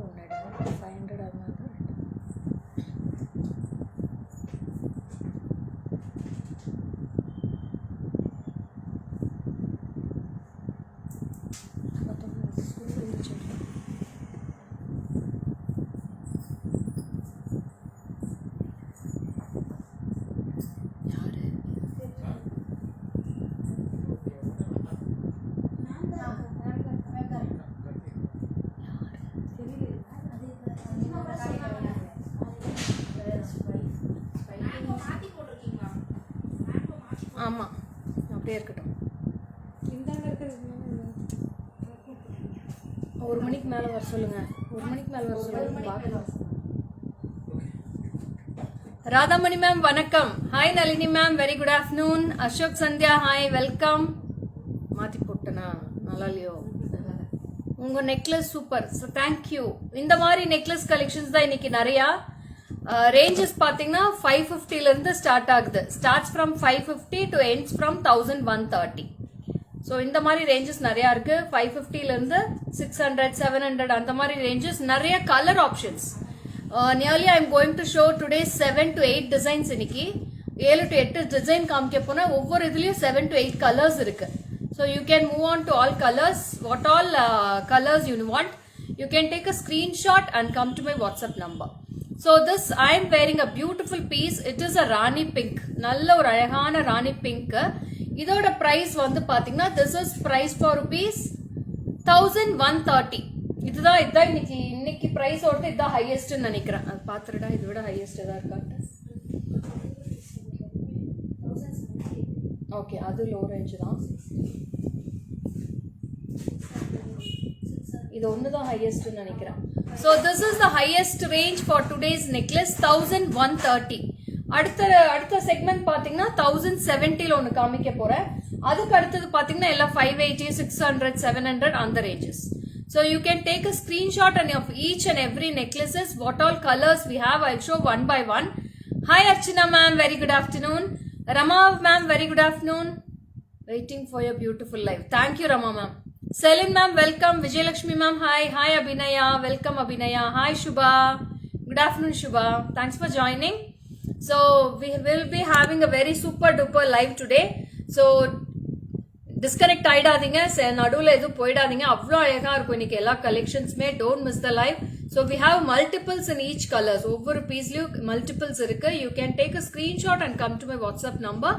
ஒன்று எடுங்க 500 அது மாதிரி ஆமாம் அப்படியே இருக்கட்டும். ஒரு மணிக்கு மேலே வர சொல்லுங்கள். ஒரு மணிக்கு மேலே வர சொல்லுங்கள். பார்க்கலாம். ராதாமணி மேம் வணக்கம். Hi Nalini ma'am, very good afternoon. Ashok Sandhya hi, welcome. மாற்றி போட்டனா நல்லா இல்லையோ? உங்கள் நெக்லஸ் சூப்பர், ஸோ தேங்க்யூ. இந்த மாதிரி நெக்லஸ் கலெக்ஷன்ஸ் தான் இன்னைக்கு நிறையா. ரேஞ்சஸ் பார்த்தீங்கன்னா 550லேருந்து ஸ்டார்ட் ஆகுது. Starts from 550 to ends from 1130. So இந்த மாதிரி ரேஞ்சஸ் நிறையா இருக்கு. 550லேருந்து 600 700 அந்த மாதிரி ரேஞ்சஸ். நிறைய colour options. Nearly I am going to show today 7 to 8 designs. இன்னைக்கு 7 to 8 டிசைன் காமிக்க போனா ஒவ்வொரு இதுலயும் 7 to 8 கலர்ஸ் இருக்கு. So you can move on to all colours. What all colours you want, you can take a screenshot and come to my WhatsApp number. So this I am wearing a beautiful piece. It is a Rani pink. நல்ல ஒரு அழகான ராணி pink. இதோட price வந்து பாத்தீங்கன்னா this is price for rupees 1130. இதுதான் இன்னைக்கு price ஓட்டு இதுதான் ஹையஸ்ட் நினைக்கிறேன். அது பாத்துறடா, இதை விட ஹையஸ்ட் ஏதா இருக்காட்டு. ஓகே, அது லோ ரேஞ்ச் தான். இது ஒண்ணுதான் ஹையஸ்ட் நினைக்கிறேன். So this is the highest range for today's necklace, 1130. அடுத்த செக்மெண்ட் பாத்தீங்கன்னா 1070ல ஒன்னு காமிக்க போறேன். அதுக்கு அடுத்தது பாத்தீங்கன்னா எல்லாம் 580 600 700 அந்த ranges. So you can take a screenshot of each and every necklaces, what all colors we have. I'll show one by one. Hi Archana ma'am, very good afternoon. Rama ma'am, very good afternoon. Waiting for your beautiful life. Thank you Rama ma'am. Selin ma'am, welcome. Vijayalakshmi ma'am, hi. Hi Abhinaya, welcome Abhinaya. Hi Shubha. Good afternoon Shubha. Thanks for joining. So we will be having a very super duper live today. So disconnect ஆயிடாதீங்க, நடுவில் எதுவும் போயிடாதீங்க. அவ்வளோ அழகா இருக்கும் இன்னைக்கு எல்லா கலெக்ஷன்ஸ்மே. Don't miss the live. So we have multiples in each colors. ஒவ்வொரு பீஸ்லயும் மல்டிபிள்ஸ் இருக்கு. You can take a screenshot and come to my WhatsApp number.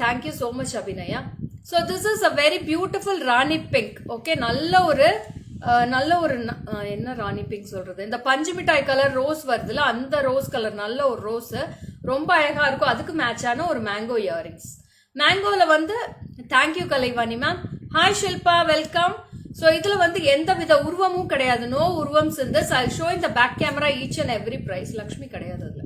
Thank you so much Abhinaya. So this is a very beautiful Rani pink. Okay, நல்ல ஒரு என்ன ராணி pink சொல்றது, இந்த பஞ்சு மிட்டாய் கலர் ரோஸ் வருதுல, அந்த ரோஸ் கலர் நல்ல ஒரு ரோஸ், ரொம்ப அழகா இருக்கும். அதுக்கு மேட்சான ஒரு மேங்கோ இயரிங்ஸ். மேங்கோல வந்து thank you Kalaivani ma'am. Hi Shilpa, welcome. So இதுல வந்து எந்த வித உருவமும் கிடையாது. நோ உருவம்ஸ் இந்த ஐ ஷோ இந்த back camera each and every price. Lakshmi கிடையாது அதுல.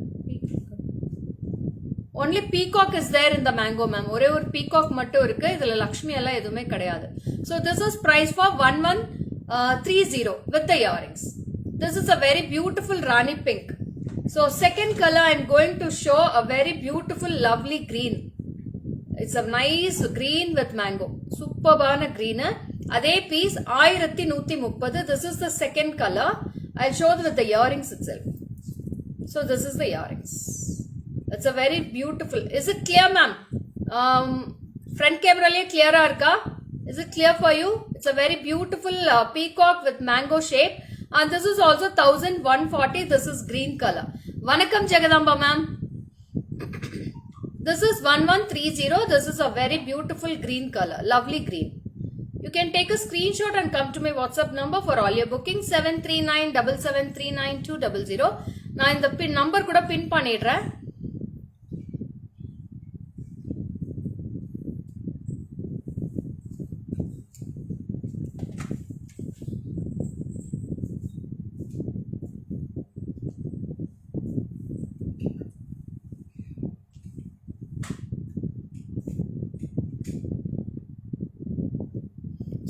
only peacock is there in the mango ma'am. ஒரே ஒரு peacock மட்டும் இருக்கு. இதுல லக்ஷ்மி எல்லாம் எதுவுமே கிடையாது. So this is price for 1130 with the earrings. This is a very beautiful Rani pink. So second color I am going to show a very beautiful lovely green. It's a nice green with mango. Superbana green. அதே piece 1130. This is the second color. I'll show with the earrings itself. So this is the earrings. It's a very beautiful. Is it clear ma'am? Front camera liye clear irka? Is it clear for you? It's a very beautiful peacock with mango shape, and this is also 1140. This is green color. Vanakkam Jagadamba ma'am. This is 1130. This is a very beautiful green color, lovely green. You can take a screenshot and come to my WhatsApp number for all your bookings. 7397739 நான் இந்த number கூட பின் பண்ணிடுறேன்.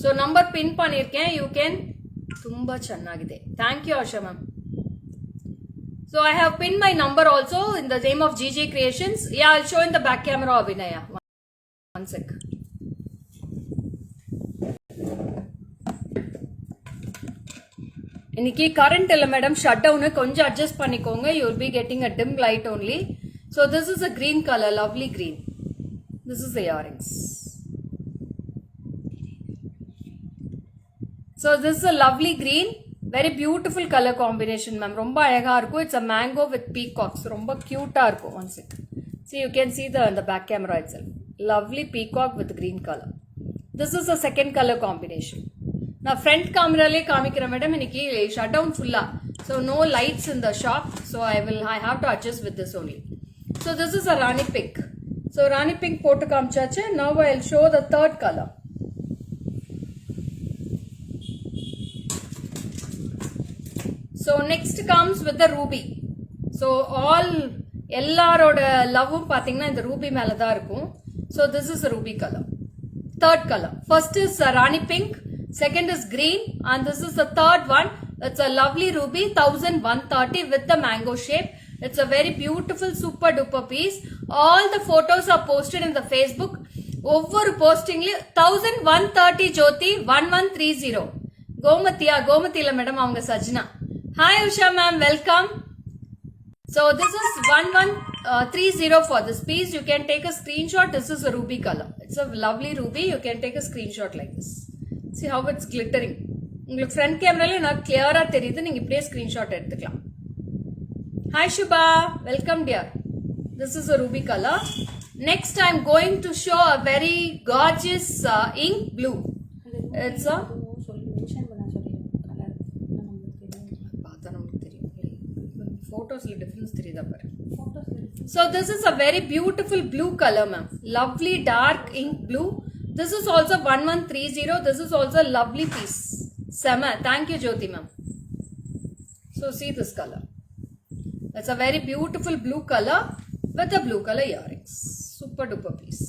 So number pin பண்ணிருக்கேன். You can ತುಂಬಾ ಚೆನ್ನಾಗಿದೆ. Thank you Asha ma'am. So I have pinned my number also in the name of GJ Creations. Yeah, I'll show in the back camera Abhinaya. One sec. இன்னைக்கு current இல்ல madam, shut down, கொஞ்சம் adjust பண்ணிக்கோங்க. You will be getting a dim light only. So this is a green color, lovely green. This is the earrings. So this is a lovely green, very beautiful color combination ma'am. ரொம்ப அழகா இருக்கும். It's a mango with peacocks. ரொம்ப cute-ஆ இருக்கும். One sec. See, you can see the back camera itself. Lovely peacock with green color. This is the second color combination. நான் front camera-லே காமிக்கிறேன் madam. இன்னைக்கு shut down full-ஆ. So no lights in the shop. So I have to adjust with this only. So this is a Rani pink. So Rani pink போட்டு காமிச்சாச்சு. Now I'll show the third color. So next comes with the ruby. So all எல்லாரோட லவ்வும் பாத்தீங்கன்னா இந்த Ruby மேல தான் இருக்கும். So this is a ruby color. Third color. First is Rani pink, second is green, and this is the third one. It's a lovely ruby 1130 with the mango shape. It's a very beautiful super duper piece. All the photos are posted in the Facebook. ஒவ்வொரு போஸ்டிங்லயும் 1130 ஜோதி 1130. கோமதியில madam அவங்க Sajna. Hi Usha ma'am, welcome. So this is 1130 for this piece. You can take a screenshot. This is a ruby color. It's a lovely ruby. You can take a screenshot like this. See how it's glittering. உங்களுக்கு front cameraல நான் clear-ஆ தெரியுது. நீங்க இப்படியே screenshot எடுத்துக்கலாம். Hi Shubha, welcome dear. This is a ruby color. Next I'm going to show a very gorgeous ink blue. It's a photos difference தெரியுதா பாரு. So this is a very beautiful blue color ma'am. Lovely dark ink blue. This is also 1130. This is also a lovely piece. Sama, thank you Jyoti ma'am. So see this color. It's a very beautiful blue color with the blue color earrings. Super duper piece.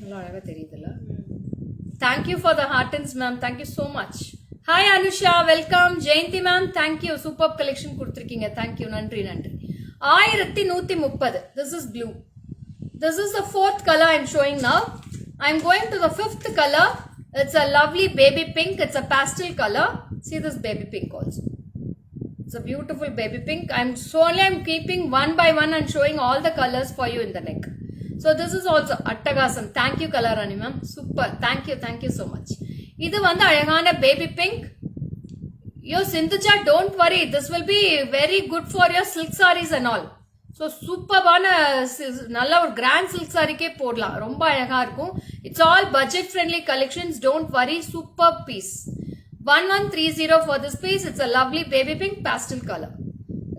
நல்லா அழகா தெரியுதுல. Thank you for the heartens ma'am. Thank you so much. Hi Anusha, welcome. Jayanti ma'am, thank you. Superb collection கொடுத்திருக்கீங்க. Thank you. நன்றி. 1130. This is blue. This is the fourth color I'm showing now. I'm going to the fifth color. It's a lovely baby pink. It's a pastel color. See this baby pink also. It's a beautiful baby pink. I'm keeping one by one and showing all the colors for you in the neck. So this is also Attagasam. Thank you Kalarani ma'am. Super. Thank you so much. இது வந்து அழகான baby pink. Yo Sindhuja, don't worry. This will be very good for your silk sarees and all. So superபான நல்ல ஒரு grand silk saree-க்கே போடலாம். ரொம்ப அழகா இருக்கும். It's all budget friendly collections. Don't worry. Superb piece. 1130 for this piece. It's a lovely baby pink pastel color.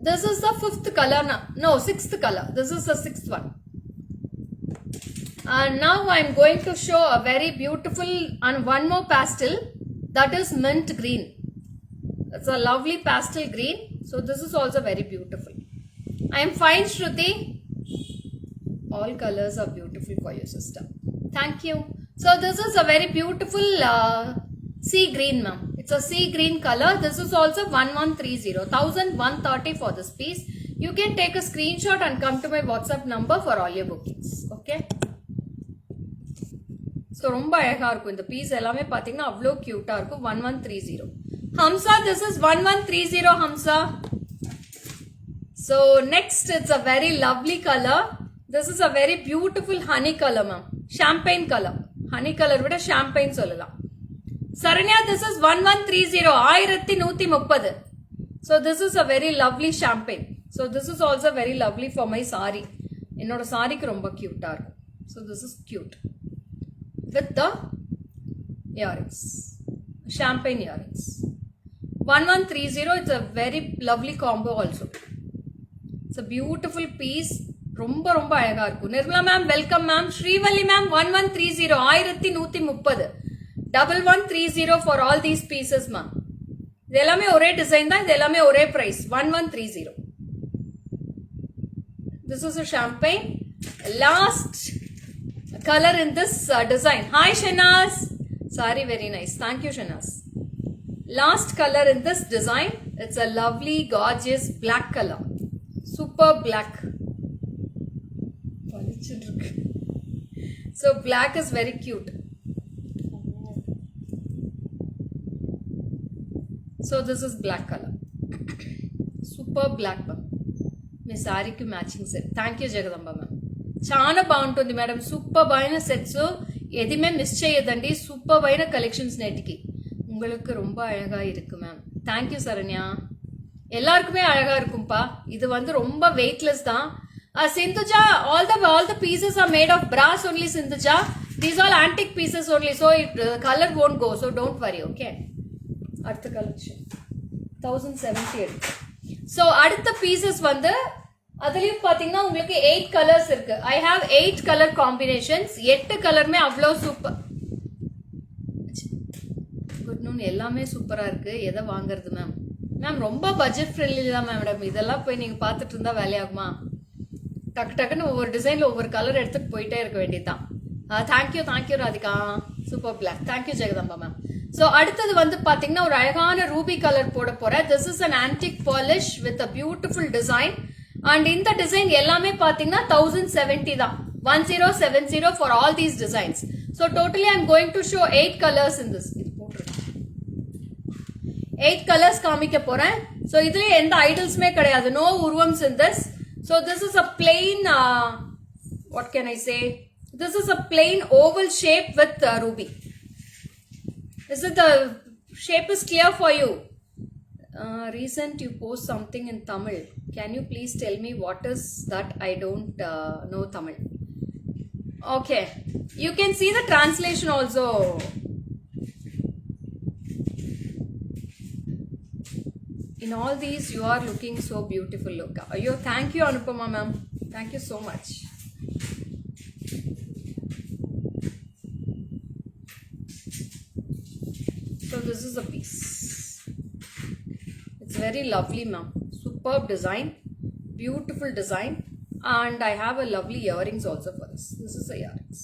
This is the fifth color now. No, sixth color. This is the sixth one. And now I'm going to show a very beautiful and one more pastel, that is mint green. It's a lovely pastel green. So this is also very beautiful. I am fine Shruti. All colors are beautiful for your sister. Thank you. So this is a very beautiful sea green ma'am. It's a sea green color. This is also 1130. 1130 for this piece. You can take a screenshot and come to my WhatsApp number for all your bookings. Okay. So ரொம்ப அழகா இருக்கும் இந்த piece எல்லாமே பாத்தீங்கன்னா அவ்ளோ கியூட்டா இருக்கும். 1130. Hamsa, this is 1130 Hamsa. So next it's a very lovely color. This is a very beautiful honey color ma'am. Champagne color. Honey color விட champagne சொல்லலாம். Saranya, this is 1130. 1130. So this is a very lovely champagne. So this is also very lovely for my saree. என்னோட சாரிக்கு ரொம்ப கியூட்டா இருக்கும். So this is cute. With the earrings, champagne earrings. 1130. It's a very lovely combo also. It's a beautiful piece. ரொம்ப அழகா இருக்கும். Nirmala ma'am welcome ma'am. Srivalli ma'am 1130. 1130. 1130 for all these pieces ma'am. இது எல்லாமே ஒரே டிசைன் தான். இது எல்லாமே ஒரே price 1130. This is a champagne. Last color in this design. Hi Shanaz. Sorry, very nice. Thank you Shanaz. Last color in this design. It's a lovely gorgeous black color. Super black. So black is very cute. So this is black color. Super black ma'am. మీ సారీకి matching set. Thank you Jagadamba ma'am. చాలా బాగుంటుంది madam. Super అయిన sets எதுவுமே miss செய்யதண்டி. Super అయిన collections நேட்டிக்கு உங்களுக்கு ரொம்ப அழகா இருக்கு மேம். தேங்க்யூ சரண்யா. எல்லாருக்குமே அழகா இருக்கும்பா. இது வந்து ரொம்ப வெயிட்லெஸ் தான். Sindhuja, all the pieces are made of brass only, Sindhuja. These all antique pieces only, so color won't go, so don't worry, okay? Adutha collection 1078. So adutha pieces வந்து அதுலயும் பாத்தீங்கன்னா உங்களுக்கு 8 colors இருக்கு. I have 8 color combinations. 8 கலருமே அவ்வளோ super. Good noon எல்லாமே சூப்பரா இருக்கு. எதை வாங்குறது மேம்? மேம் ரொம்ப பட்ஜெட் ஃப்ரெண்ட்லி தான் மேடம். இதெல்லாம் போய் நீங்க பாத்துட்டு இருந்தா வேலையாகுமா? டக்கு டக்குன்னு ஒவ்வொரு டிசைன்ல ஒவ்வொரு கலர் எடுத்துட்டு போயிட்டே இருக்க வேண்டியதுதான். Thank you Radhika. Super black. Thank you Jagadamba ma'am. So அடுத்தது வந்து பாத்தீங்கன்னா ஒரு அழகான ரூபி கலர் போட போறேன். This is an antique polish with a beautiful design. And இந்த டிசைன் எல்லாமே பாத்தீங்கன்னா 1070 தான். 1070 for all these designs. So totally I am going to show 8 colours in this. 8 colours காமிக்க போறேன். ஸோ இதுல எந்த ஐடல்ஸுமே கிடையாது. நோ உருவம்ஸ் in this. So this is a plain, what can I say? This is a plain oval shape with ruby. Is it the shape is clear for you? Recent you post something in Tamil. Can you please tell me what is that? I don't know Tamil. Okay. You can see the translation also. In all these, you are looking so beautiful. Look. Ayyo, thank you, Anupama ma'am. Thank you so much. So this is a piece. It's very lovely, ma'am. Superb design, beautiful design, and I have a lovely earrings also for this. This is the earrings.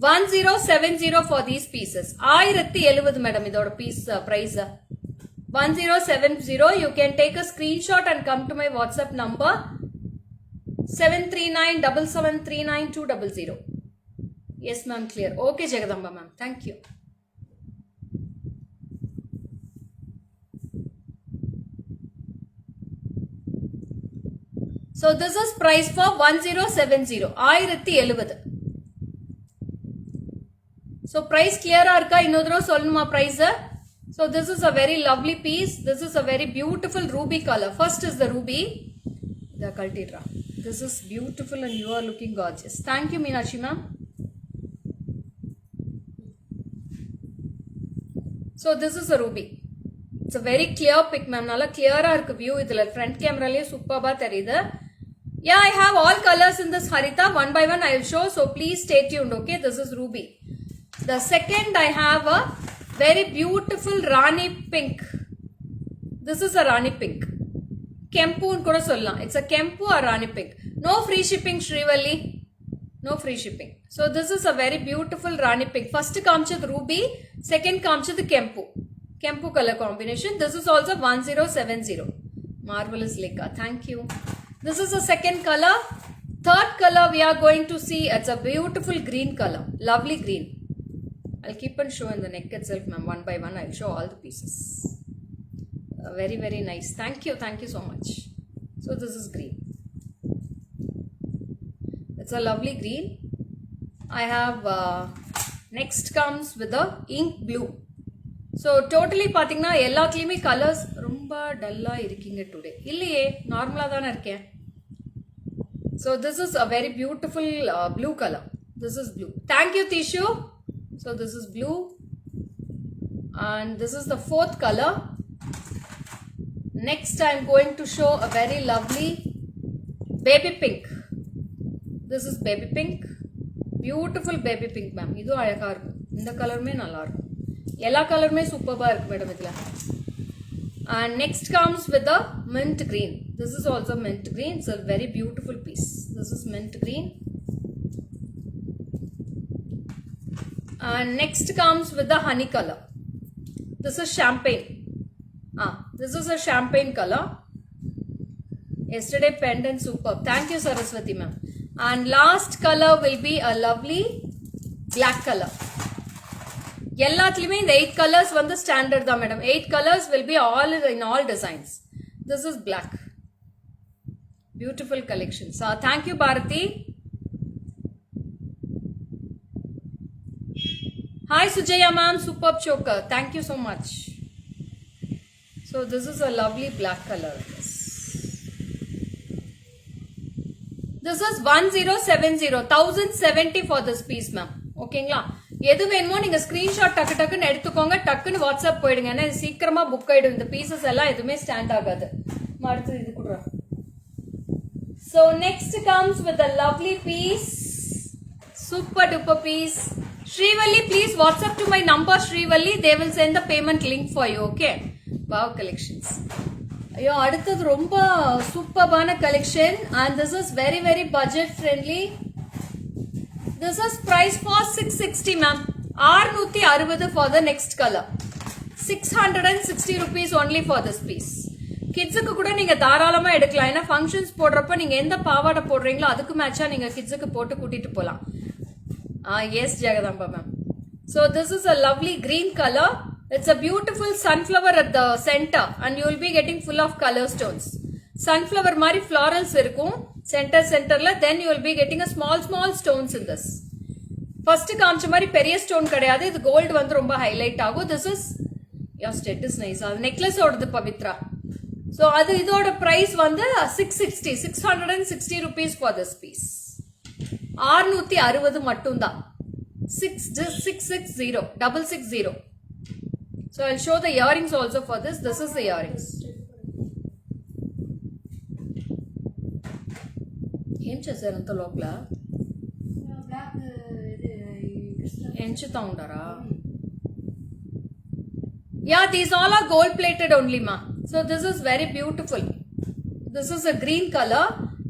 1070 for these pieces. 1070 madam. Idoda piece price. 1070. You can take a screenshot and come to my WhatsApp number 7397739 Yes ma'am, clear. Okay Jagadamba ma'am, thank you. So this is price for 1070. 1070. So price clear arka innodro solnuma price. So this is a very lovely piece. This is a very beautiful ruby color. First is the ruby. The Kaltitra. This is beautiful and you are looking gorgeous. Thank you Meenakshi ma'am. So this is a ruby. It's a very clear pic ma'am. Nalla clear irukku view idhula front camera liye superba theriyudhu. Yeah, I have all colors in this Harita. One by one I will show. So please stay tuned. Okay, this is ruby. The second I have a very beautiful Rani pink. This is a Rani pink. Kempu kuda sollalam. It's a Kempu or Rani pink. No free shipping, Srivalli. No free shipping. So this is a very beautiful Rani pink. First kamchad ruby, second kamchad Kempu. Kempu color combination. This is also 1070. Marvelous Leka. Thank you. This is the second color. Third color we are going to see. It's a beautiful green color. Lovely green. I'll keep on showing the neck itself, ma'am. One by one, I'll show all the pieces. Very, very nice. Thank you so much. So this is green. It's a lovely green. I have next comes with the ink blue. So totally pathina ellathiliyume colors romba dull ah irukkinga today. Illiye normal ah dhaan irukken. So this is a very beautiful blue color. This is blue. Thank you Tishu. So this is blue and this is the fourth color. Next I am going to show a very lovely baby pink. This is baby pink. Beautiful baby pink ma'am. Idu alaga irukum. Indha color me nalla irukum. Ella color me superba irukku madam idla. And next comes with the mint green. This is also mint green. It's a very beautiful piece. This is mint green. And next comes with the honey color. This is champagne. This is a champagne color. Yesterday pendant superb. Thank you Saraswati ma'am. And last color will be a lovely black color. எல்லாத்துலயுமே இந்த 8 colors வந்து standard தான் madam. 8 colors will be all in all designs. This is black. Beautiful collection. So thank you Bharati. Hi Sujaya ma'am, superb choker. Thank you so much. So this is a lovely black color. This is 1070, 1070 for this piece ma'am. ஓகேங்களா? எது வேணுமோ நீங்க screenshot டக்கு டக்குன்னு எடுத்துக்கோங்க, டக்குன்னு WhatsApp போயிடுங்க. ஏன்னா சீக்கிரமா புக் ஆயிடும். இந்த பீசஸ் எல்லாம் எதுவுமே ஸ்டாண்ட் ஆகாது. அடுத்து இது கூட. So next comes with a lovely piece, super duper piece. Srivalli, please WhatsApp to my number Srivalli. They will send the payment link for you. Okay? Wow collections. ஐயோ அடுத்தது ரொம்ப சூப்பர்பான collection and this is very very budget friendly. This is price for 660 ma'am. 660 for the next color. 660 rupees only for this piece. கிட்ஸுக்கு கூட நீங்க தாராளமா எடுக்கலாம். ஏன்னா ஃபங்க்ஷன்ஸ் போடுறப்ப நீங்க எந்த பாவாடை போடுறீங்களோ அதுக்கு மேட்சா நீங்க கிட்ஸுக்கு போட்டு கூட்டிட்டு போலாம். Yes Jagadamba ma'am. So this is a lovely green color. It's a beautiful sunflower at the center and you will be getting full of color stones. Sunflower மாதிரி florals இருக்கும் சென்டர்ல. Then you will be getting a small stones in this. First காமிச்ச மாதிரி பெரிய stone கிடையாது. இது gold வந்து ரொம்ப ஹைலைட் ஆகும். This is your state is nice. அது நெக்லஸ் ஓடுது பவித்ரா. So அது இதோட பிரைஸ் வந்து 660 rupees for this piece. 660 மட்டும் தான். 660. So I'll show the earrings also for this. This is the earrings. ఏం చేశారు అంత లోపల? ఎంచుతా ఉంటారా? Yeah, these all are gold plated only ma. So this is very beautiful. This is a green color,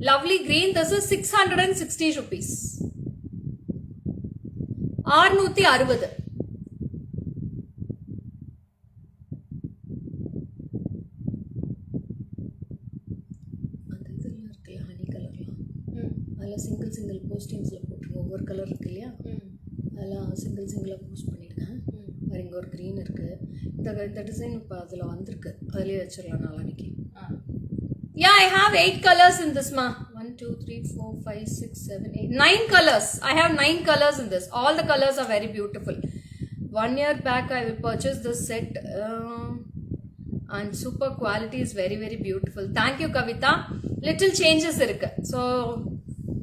lovely green. This is 660 rupees. 660. Single போஸ்டிங்ஸ்ல போட்டுருங்க. ஒவ்வொரு colour இருக்கு இல்லையா, அதெல்லாம் சிங்கிளாக போஸ்ட் பண்ணிடுங்க. வேறு இங்கே ஒரு க்ரீன் இருக்குது. இந்த டிசைன் இப்போ அதில் வந்திருக்கு, அதுலேயே வச்சிடலாம் நாளைக்கு. Yeah, I have 8 colors in this ma. 1 2 3 4 5 6 7 8 9 colors. I have 9 colors in this. All the colors are very beautiful. 1 year back I will purchase this set and super quality is very very beautiful. Thank you Kavita. Little changes irukku. So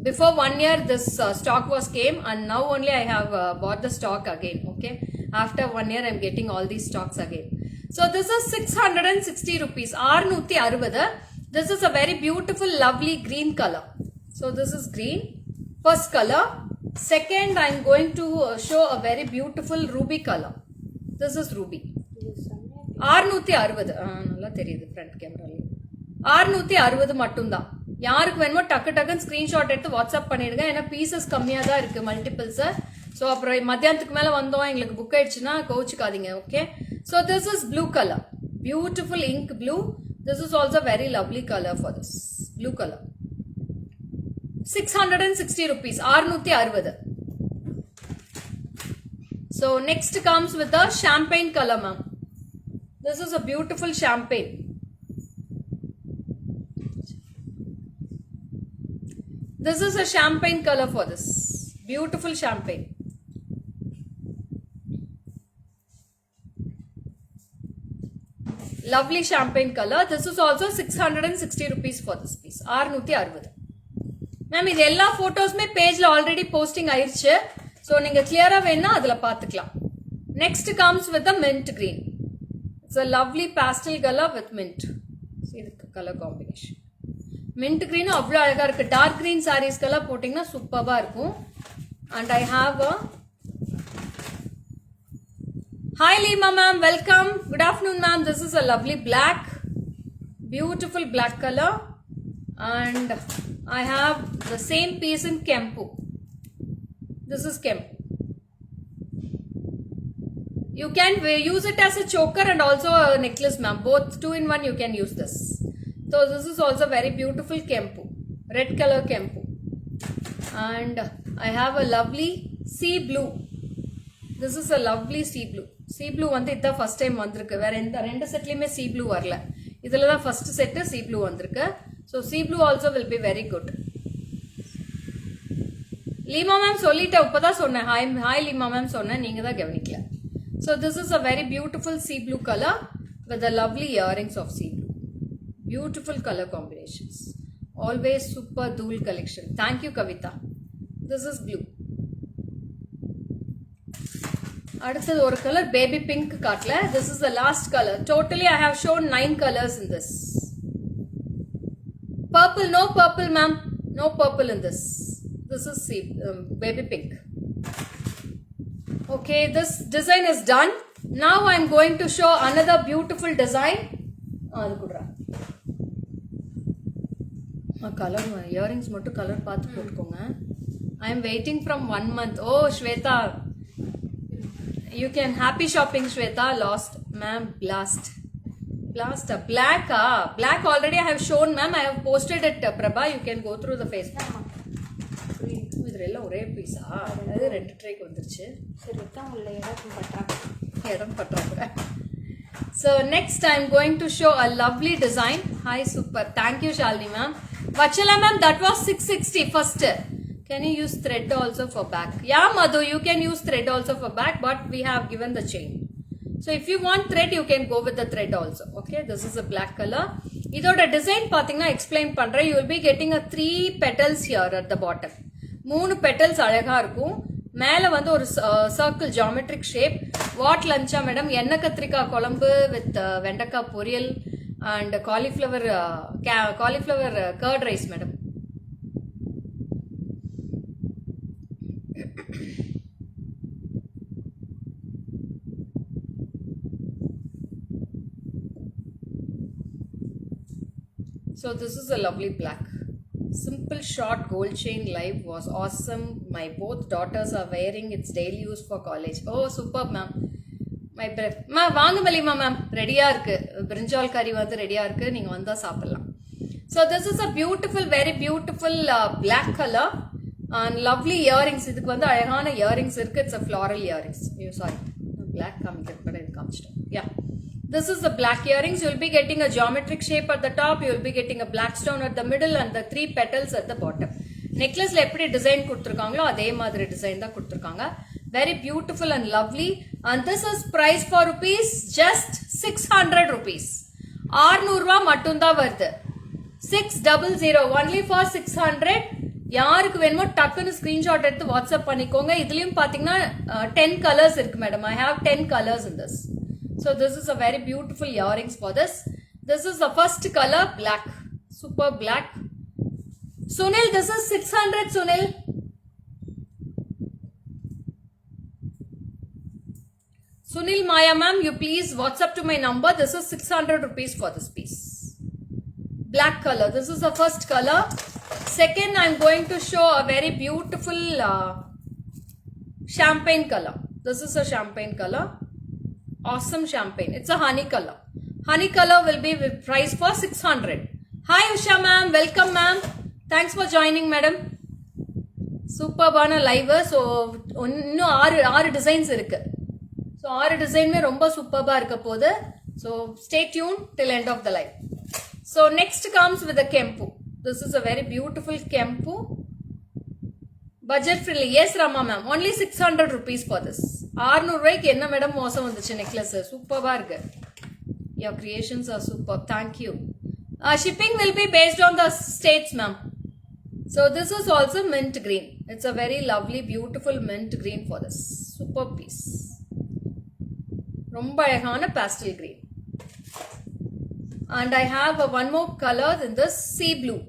before 1 year this stock was came and now only I have bought the stock again. Okay, after 1 year I'm getting all these stocks again. So this is 660 rupees. 660. This is a very beautiful lovely green color. So this is green, first color. Second I'm going to show a very beautiful ruby color. This is ruby. 660. நல்லா தெரியுது front கேமரால. 660 மட்டும் தான். யாருக்கு வேணுமோ டக்கு டக்குன்னு screenshot எடுத்து வாட்ஸ்அப் பண்ணிடுங்க. ஏன்னா பீசஸ் கம்மியாக தான் இருக்கு மல்டிபிள்ஸ். ஸோ அப்புறம் மத்தியானத்துக்கு மேலே வந்தோம் எங்களுக்கு புக் ஆயிடுச்சுன்னா கோச்சுக்காதீங்க. Okay, so this is blue colour, beautiful ink blue. This is also very lovely color for this blue color. 660 rupees. 660. So next comes with the champagne color ma'am. This is a beautiful champagne. This is a champagne color for this. Beautiful champagne. Lovely champagne color. This is also 660 rupees for this piece. 660. Ma'am, இது எல்லா photos-மே pageல already posting ஆயிருச்சு. So நீங்க clear-ஆ வேணா அதுல பாத்துக்கலாம். Next comes with the mint green. It's a lovely pastel color with mint. See the color combination. Mint green அவ்வளவு அழகா இருக்கு. Dark green sarees கெல்லாம் போட்டிங்கன்னா சூப்பரா இருக்கும். And I have a Hi Lima ma'am, welcome. Good afternoon ma'am. This is a lovely black, beautiful black color, and I have the same piece in Kempu. This is Kempu. You can use it as a choker and also a necklace ma'am. Both 2 in 1 you can use this. So this is also very beautiful Kempu, red color Kempu, and I have a lovely sea blue. This is a lovely sea blue. Sea blue வந்து இதான் first time வந்திருக்கு. வேற எந்த ரெண்டு செட்லயுமே sea blue வரல. இதுல தான் first set sea blue வந்திருக்கு. So sea blue also will be very good. Lima ma'am சொல்லிட்டேன், இப்பதான் சொன்னேன். ஹாய் லீமா மேம் சொன்னேன், நீங்க தான் கவனிக்கல. So this is a very beautiful sea blue color with the lovely earrings of sea blue. Beautiful color combinations. Always super Dhool collection. Thank you Kavita. This is blue. அடுத்தது ஒரு colour baby pink காட்டல. This is the last color. Totally I have shown 9 colors in this. Purple, no purple ma'am. No purple in this. This is baby pink. Okay, this design is done. Now I am going to show another beautiful design. அது குடுறா. Colour earrings மட்டும் colour பார்த்து போட்டுக்கோங்க. I am waiting from 1 month. Oh Shweta, you can happy shopping Shweta. Lost ma'am, blast black. Black already I have shown ma'am. I have posted it Prabha. You can go through the Facebook. இதெல்லாம் ஒரே பீஸா? அது ரெண்டு ட்ரேக்கு வந்துருச்சு. சரி தான் உள்ள இடம் பற்றாக்குறை. So next I am going to show a lovely design. Hi super. Thank you Shalini ma'am. Vachala ma'am, that was 660 first. Can you use thread also for back? Yeah Madhu, you can use thread also for back, but we have given the chain. So if you want thread, you can go with the thread also. Okay, this is a black color. இதோட design பாத்தீங்கன்னா explain பண்றேன். You will be getting a 3 petals here at the bottom. 3 petals அழகா இருக்கும். மேல வந்து ஒரு circle geometric shape. What lunch madam? Ennai kathirikkai kuzhambu with vendakkai poriyal and cauliflower curd rice madam. So this is a lovely black. Simple short gold chain live was awesome. My both daughters are wearing its daily use for college. Oh superb ma'am. My breath. Ma vaanga malima ma'am. ரெடியா இருக்கு. brinjal curry வந்து ரெடியா இருக்கு. நீங்க வந்தா சாப்பிடலாம். So this is a beautiful, very beautiful black color and lovely earrings. இதுக்கு வந்து அழகான earrings இருக்கு. It's a floral earrings. Sorry. Black காமிச்சிட்டேன். Yeah. This is the black earrings. You will be getting a geometric shape at the top. You will be getting a black stone at the middle and the 3 petals at the bottom. Necklace எப்படி design கொடுத்திருக்காங்களோ அதே மாதிரி design தான் கொடுத்திருக்காங்க. Very beautiful and lovely. And this is price for rupees just 600 rupees. 600 ரூபாய் மட்டும் தான் வருது. 600 only for 600. யாருக்கு வேணுமோ டக்குன்னு ஸ்கிரீன்ஷாட் எடுத்து வாட்ஸ்அப் பண்ணிக்கோங்க. இதுலயும் பாத்தீங்கன்னா 10 colors இருக்கு madam. I have 10 colors in this. So this is a very beautiful earrings for this. This is the first color, black. Super black. Sunil, this is 600 Sunil. Sunil Maya ma'am, you please WhatsApp to my number. This is 600 rupees for this piece. Black color. This is the first color. Second, I am going to show a very beautiful champagne color. This is a champagne color. Awesome champagne. It's a honey color. Honey color will be with price for 600. Hi Usha ma'am. Welcome ma'am. Thanks for joining madam. Superbana live. So இன்னும் 6 designs இருக்கு. So 6 design ரொம்ப சூப்பர்பா இருக்க போகுது. So stay tuned till end of the live. So next comes with the kempu. This is a very beautiful kempu. Budget friendly. Yes Rama ma'am. Only 600 rupees for this. 600 ரூபாய்க்கு என்ன madam மோசம் வந்துச்சு necklace. சூப்பர்பா இருக்கு. Your creations are superb. Thank you. Shipping will be based on the states ma'am. So this is also mint green. It's a very lovely beautiful mint green for this. Superb piece. ரொம்ப அழகான pastel green. And I have one more color in this sea blue.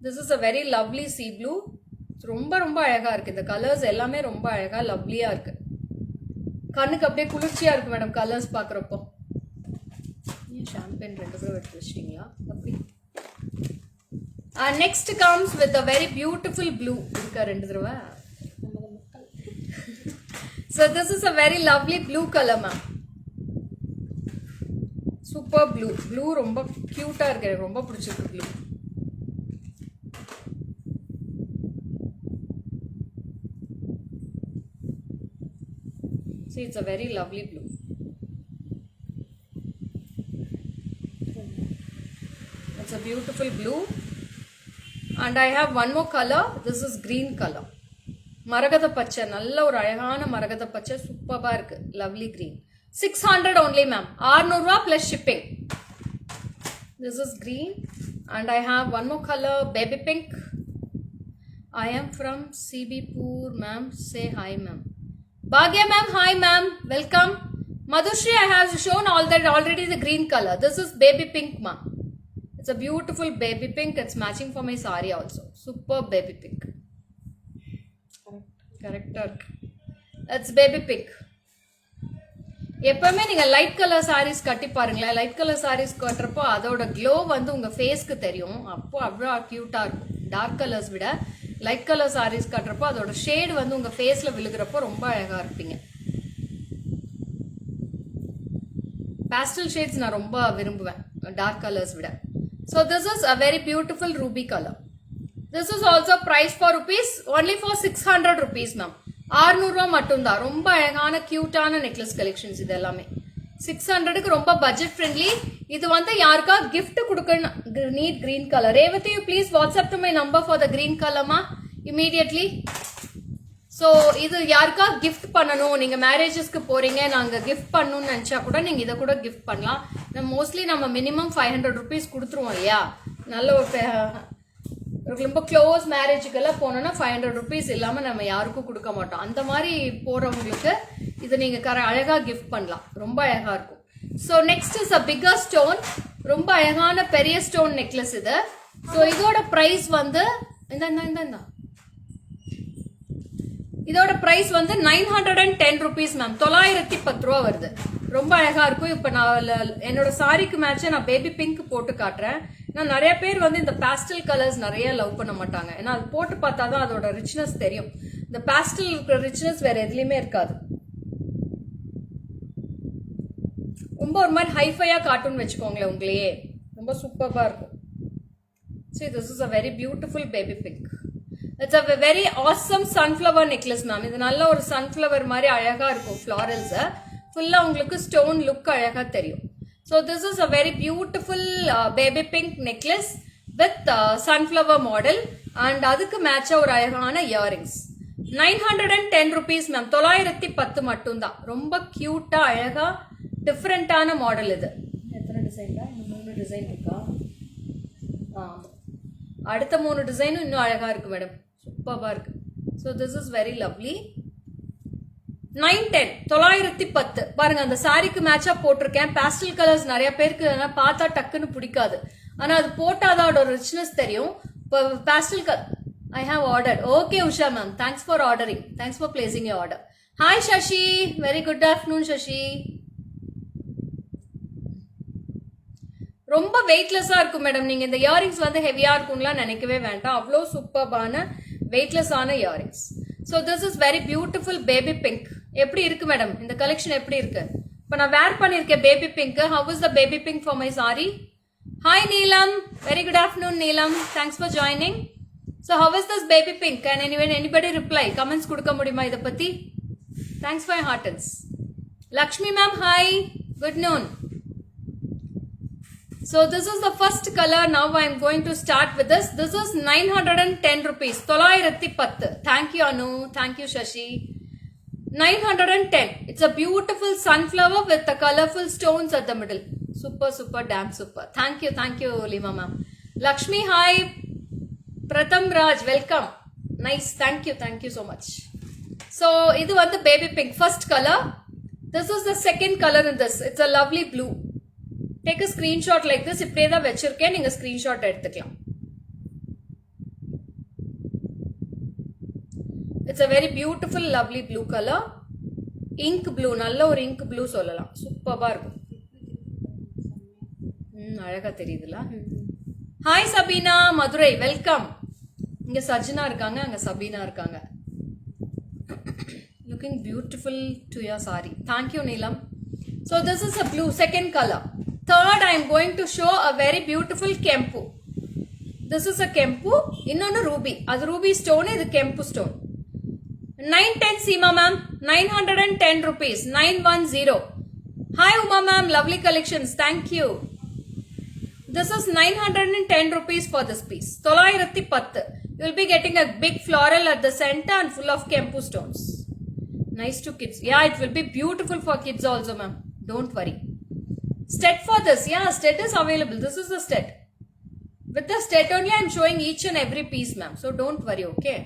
This is a very lovely sea blue. ரொம்ப ரொம்ப அழகா இருக்கு. இந்த colours எல்லாமே ரொம்ப அழகா லவ்லியா இருக்கு. கண்ணுக்கு அப்படியே குளிர்ச்சியா இருக்கு மேடம் கலர்ஸ் பாக்குறப்போ. ஷாம்பேன் ரெண்டு பேரும் எடுத்து வச்சிட்டீங்களா? அப்படி. Next comes with a very beautiful blue. இருக்கா ரெண்டு தடவை. So this is a very lovely blue color ma'am. Super blue. Blue ரொம்ப கியூட்டா இருக்கு. ரொம்ப பிடிச்சிருக்கு blue. See, it's a very lovely blue. It's a beautiful blue. And I have one more color. This is green color. Maragada pacha. Nalla or ayagana maragada pacha. Superba irukku. Lovely green. 600 only, ma'am. 600 plus shipping. This is green. And I have one more color. Baby pink. I am from CB Poor, ma'am. Say hi, ma'am. Bhagya, ma'am. Hi, ma'am. Welcome. Madhushri, I have shown already the green color. This is baby pink, ma'am. It's a beautiful baby pink. It's matching for my saree also. Super baby pink. Correct. That's baby pink. எப்பவுமே நீங்க light colour saris கட்டி பாருங்களேன். Light colour saris கட்டுறப்போ அதோட glow வந்து உங்க ஃபேஸ்க்கு தெரியும். அப்போ அவ்வளோ கியூட்டா இருக்கும். டார்க் கலர்ஸ் விட லைட் கலர் சாரீஸ் கட்டுறப்போ அதோட ஷேட் வந்து உங்க ஃபேஸ்ல விழுகிறப்போ ரொம்ப அழகா இருப்பீங்க. பேஸ்டல் ஷேட்ஸ் நான் ரொம்ப விரும்புவேன் டார்க் கலர்ஸ் விட. So this is a very beautiful ruby color. This is also priced for rupees only for 600 rupees, ma'am. 600 ரூபாய் மட்டும்தான். ரொம்ப அழகான கியூட்டான நெக்லஸ் கலெக்ஷன்ஸ் இது எல்லாமே. 600க்கு ரொம்ப பட்ஜெட் ஃப்ரெண்ட்லி. இது வந்து யாருக்கா gift கொடுக்கணும் NEET green color. Revati, you please WhatsApp to my number for the green color, ma, immediately. So இது யாருக்கா gift பண்ணணும், நீங்க மேரேஜஸ்க்கு போறீங்க, நாங்க gift பண்ணணும்னு நினைச்சா கூட நீங்க இதை கூட gift பண்ணலாம். மோஸ்ட்லி நம்ம மினிமம் 500 rupees கொடுத்துருவோம் இல்லையா. நல்ல ஒரு ரொம்ப க்ளோஸ் மேரேஜுக்கெல்லாம் போனோம்னா 500 rupees இல்லாம நம்ம யாருக்கும் கொடுக்க மாட்டோம். அந்த மாதிரி போறவங்களுக்கு இது நீங்க அழகா கிஃப்ட் பண்ணலாம். ரொம்ப அழகா இருக்கும். So next is a bigger stone. ரொம்ப அழகான பெரிய ஸ்டோன் நெக்லஸ் இது. ஸோ இதோட பிரைஸ் வந்து இதோட பிரைஸ் வந்து 910 rupees, மேம். 910 ரூபா வருது. ரொம்ப அழகா இருக்கும். இப்ப நான் என்னோட சாரிக்கு மேட்சா நான் பேபி பிங்க் போட்டு காட்டுறேன். நான் நிறைய பேர் வந்து இந்த பாஸ்டல் கலர்ஸ் நிறைய லவ் பண்ண மாட்டாங்க. ஏன்னா அது போட்டு பார்த்தாதான் அதோட ரிச்னஸ் தெரியும். இந்த பாஸ்டல் இருக்கிற ரிச்னஸ் வேற எதுலயுமே இருக்காது. ரொம்ப ஒரு மாதிரி ஹைஃபையா காட்டுன்னு வச்சுக்கோங்களேன். உங்களையே ரொம்ப சூப்பரா இருக்கும். See, this is a very beautiful baby pink. It's a very awesome sunflower necklace, ma'am. இது நல்ல ஒரு sunflower மாதிரி அழகா இருக்கும். ஃப்ளாரல்ஸ் ஃபுல்லா உங்களுக்கு ஸ்டோன் லுக் அழகா தெரியும். So this is a very beautiful baby pink necklace with sunflower model and அதுக்கு மேட்சா ஒரு அழகான இயரிங்ஸ். 910 rupees, ma'am. 910 மட்டும்தான். ரொம்ப கியூட்டா அழகா டிஃப்ரெண்டான மாடல் இது. எத்தனை டிசைன்? 3 டிசைன் இருக்கா? அடுத்த 3 டிசைனும் இன்னும் அழகா இருக்கு மேடம். சூப்பரா இருக்கு. So this is very lovely. 910 பாருங்க. அந்த சாரிக்கு மேட்சா போட்டிருக்கேன். பாஸ்டல் கலர்ஸ் நிறைய பேருக்கு பார்த்தா டக்குன்னு பிடிக்காது. ஆனா அது போட்டாதான் அதோட ரிச்னஸ் தெரியும். Pastel colour I have ordered. Okay, Usha ma'am. Thanks for ordering. Thanks for placing your order. Hi Shashi. Very good afternoon, Shashi. ரொம்ப வெயிட்லெஸ்ஸா இருக்கும் மேடம். நீங்க இந்த இயரிங்ஸ் வந்து ஹெவியா இருக்கும்லாம் நினைக்கவே வேண்டாம். அவ்வளோ சூப்பர்பான வெயிட்லெஸ் ஆன earrings. So this is very beautiful baby pink. எப்படி இருக்கு மேடம் இந்த கலெக்ஷன்? எப்படி இருக்கு? இப்போ நான் வேர் பண்ணிருக்கேன் baby pink. How is the baby pink for my sari? Hi Neelam. Very good afternoon Neelam. Thanks for joining. So how is this baby pink? Can anybody reply? Comments கொடுக்க முடியுமா இதை பத்தி? தேங்க்ஸ் ஃபார் ஹார்ட்டன்ஸ். Lakshmi ma'am hi. Good noon. So this is the first color. Now I am going to start with this. This is 910 rupees. 910. Thank you Anu. Thank you Shashi. 910. It's a beautiful sunflower with the colorful stones at the middle. Super damn super. Thank you Lima ma'am. Lakshmi hi. Pratham Raj welcome. Nice. Thank you so much. So idu vandu baby pink first color. This is the second color in this. It's a lovely blue. Take a screenshot like this. இப்படியே தான் வச்சிருக்கேன். நீங்க screenshot எடுத்துக்கலாம். It's a very beautiful lovely blue color. Ink blue. நல்ல ஒரு ink blue சொல்லலாம். சூப்பரா இருக்கும். அழகா தெரியுதுல. Hi Sabeena Madurai welcome. இங்க சஜ்னா இருக்காங்க, அங்க சபீனா இருக்காங்க. Looking beautiful to your saree. Thank you Neelam. So this is a blue second color. Third, I am going to show a very beautiful kempu. This is a kempu. Innonu ruby. Adu ruby stone. Idu kempu stone. 910 Seema ma'am, 910 rupees, 910. Hi Uma ma'am, lovely collections, thank you. This is 910 rupees for this piece. 910. You will be getting a big floral at the center and full of Kempu stones. Nice to kids. Yeah, it will be beautiful for kids also ma'am. Don't worry. Stet for this. Yeah, stet is available. This is the stet. With the stet only I am showing each and every piece ma'am. So don't worry, okay.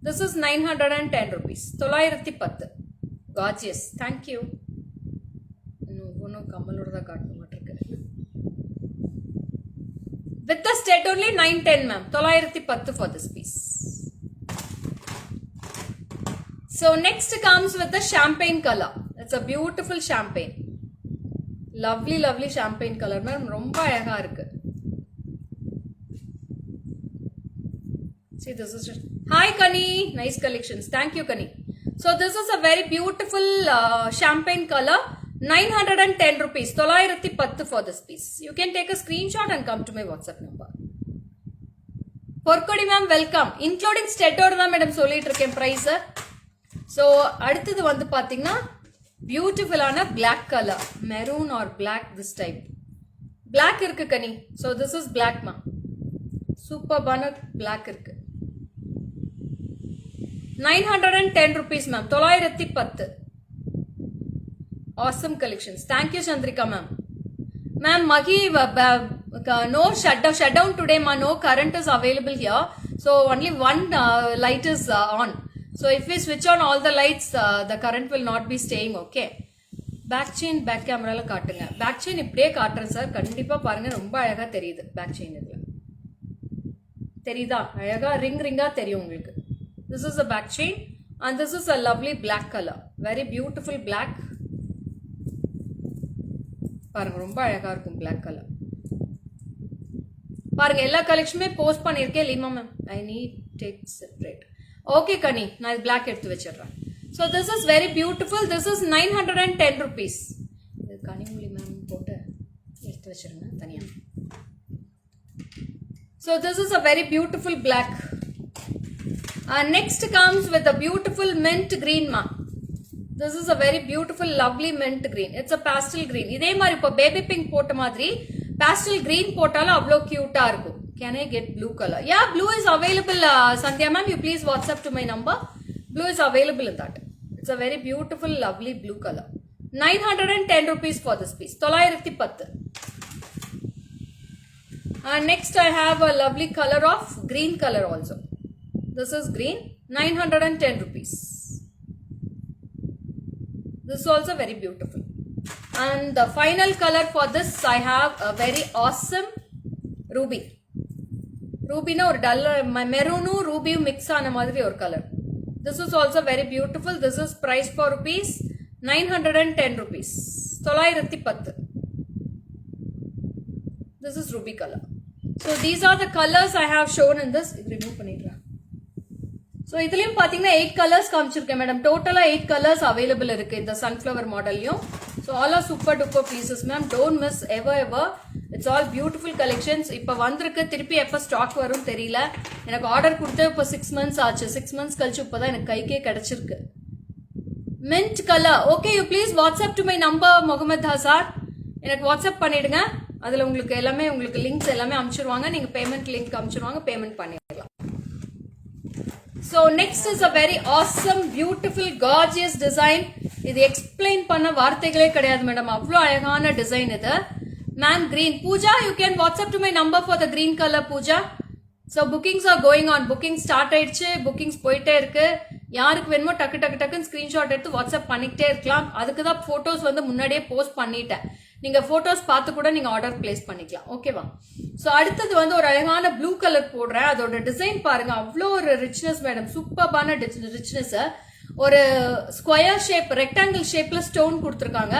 This is 910 rupees. 910. Gorgeous. Thank you. No, Kamalurda kaatnu mattirukku. With the stet only 910 ma'am. 910 for this piece. So next comes with the champagne color. It's a beautiful champagne. Lovely, lovely champagne color ma'am. Romba alaga irukku. See, this is just... Hi Kani, nice collections. Thank you Kani. So this is a very beautiful champagne color. 910 rupees. 910 for this piece. You can take a screenshot and come to my WhatsApp number. Porkodi ma'am, welcome. Including stet oda da madam solliட்டு இருக்கேன் price. So அடுத்தது வந்து பாத்தீங்கன்னா beautiful ஆன black color, maroon or black this type. Black இருக்கு Kani. So this is black ma. Superb ஆன black இருக்கு. 910 rupees ma'am. 910. Awesome collections. Thank you Chandrika ma'am. Ma'am, Maghi, no shutdown today ma. No current is available here. So only one light is on. So if we switch on all the lights, the current will not be staying, okay. Back chain back camera la காட்டுங்க. Back chain இப்படியே காட்டுறேன் sir. கண்டிப்பா பாருங்க, ரொம்ப அழகா தெரியுது back chain இதுல. தெரியுதா? அழகா ரிங்கா தெரியும் உங்களுக்கு. This is a back chain and this is a lovely black color. Very beautiful black. பாருங்க ரொம்ப அழகா இருக்கும் black color. பாருங்க எல்லா கலெக்ஷனுமே போஸ்ட் பண்ணிருக்கேன் Lima ma'am. I need take separate. Okay Kani, நான் black எடுத்து வச்சிடுறேன். So this is very beautiful. This is 910 rupees. இது கனிமொழி மேம் போட்டு எடுத்து வச்சிருங்க தனியா. So this is a very beautiful black. Next comes with a beautiful mint green ma. This is a very beautiful lovely mint green. It's a pastel green. இதே மாதிரி இப்போ baby pink போட்ட மாதிரி pastel green போட்டாலும் அவ்வளோ cute ஆ இருக்கும். Can I get blue color? Yeah, blue is available. Sandhya ma'am, you please WhatsApp to my number. Blue is available in that. It's a very beautiful lovely blue color. 910 rupees for this piece. 910. Next I have a lovely color of green color also. This is green. 910 rupees. This is also very beautiful. And the final color for this, I have a very awesome ruby. Ruby na or dull maroon ruby mix ana madri or color. This is also very beautiful. This is priced for rupees 910 rupees. 910. This is ruby color. So these are the colors I have shown in this. Remove pannidra. So இதுலயும் பாத்தீங்கன்னா 8 colors காமிச்சிருக்கேன் madam. டோட்டலா 8 colors available இருக்கு இந்த sunflower மாடல்லையும். So all are super duper pieces ma'am. Don't miss ever. It's all beautiful collections. இப்ப வந்திருக்கு, திருப்பி எப்ப ஸ்டாக் வரும் தெரியல. எனக்கு ஆர்டர் கொடுத்து இப்ப 6 months ஆச்சு. 6 months கழிச்சு இப்பதான் எனக்கு கைக்கே கிடைச்சிருக்கு. Mint color. Okay, you please WhatsApp to my number Mohammed Hasan. எனக்கு WhatsApp பண்ணிடுங்க. அதுல உங்களுக்கு எல்லாமே உங்களுக்கு லிங்க்ஸ் எல்லாமே அனுப்பிச்சிருவாங்க. நீங்க பேமெண்ட் லிங்க் அனுப்பிச்சிருவாங்க, பேமெண்ட் பண்ணிடலாம். So next is a very awesome, beautiful, gorgeous design. இது explain பண்ண வார்த்தைகளே கிடையாது மேடம். அவ்வளோ அழகான டிசைன் இது. Ma'am, green. Pooja, you can WhatsApp to my number for the green color, Pooja. So bookings are going on. Bookings start ஆயிடுச்சு. Bookings போயிட்டே இருக்கு. யாருக்கு வேணுமோ டக்குன்னு ஸ்கிரீன்ஷாட் எடுத்து வாட்ஸ்அப் பண்ணிக்கிட்டே இருக்கலாம். அதுக்கு தான் போட்டோஸ் வந்து முன்னாடியே போஸ்ட் பண்ணிட்டேன். நீங்க போட்டோஸ் பார்த்து கூட நீங்க ஆர்டர் பிளேஸ் பண்ணிக்கலாம். ஓகேவா? சோ அடுத்தது வந்து ஒரு அழகான ப்ளூ கலர் போடுறேன். அதோட டிசைன் பாருங்க, அவ்வளோ ஒரு ரிச்னஸ் மேடம். சூப்பர்பான ரிச்னஸ். ஒரு ஸ்கொயர் ஷேப், ரெக்டாங்கிள் ஷேப்ல ஸ்டோன் கொடுத்துருக்காங்க.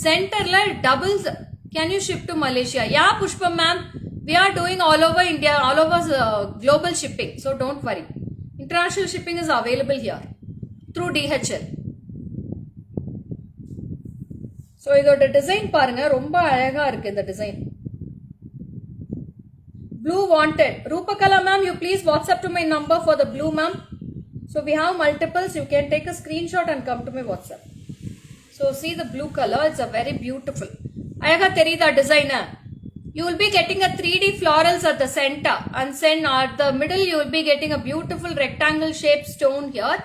சென்டர்ல doubles. Can you ship to Malaysia? Yeah Pushpam ma'am, we are doing all over India, all over global shipping. So don't worry. International shipping is available here through DHL. So இதோட design பாருங்க, ரொம்ப அழகா இருக்கு இந்த design. Blue wanted. Rupakala ma'am, you please WhatsApp to my number for the blue ma'am. So So we have multiples. You can take a screenshot and come to my WhatsApp. So see the blue color. It's a very beautiful. Ayaga therida designer. You will be getting a 3D florals at the center, and then at the middle you will be getting a beautiful rectangle shaped stone here.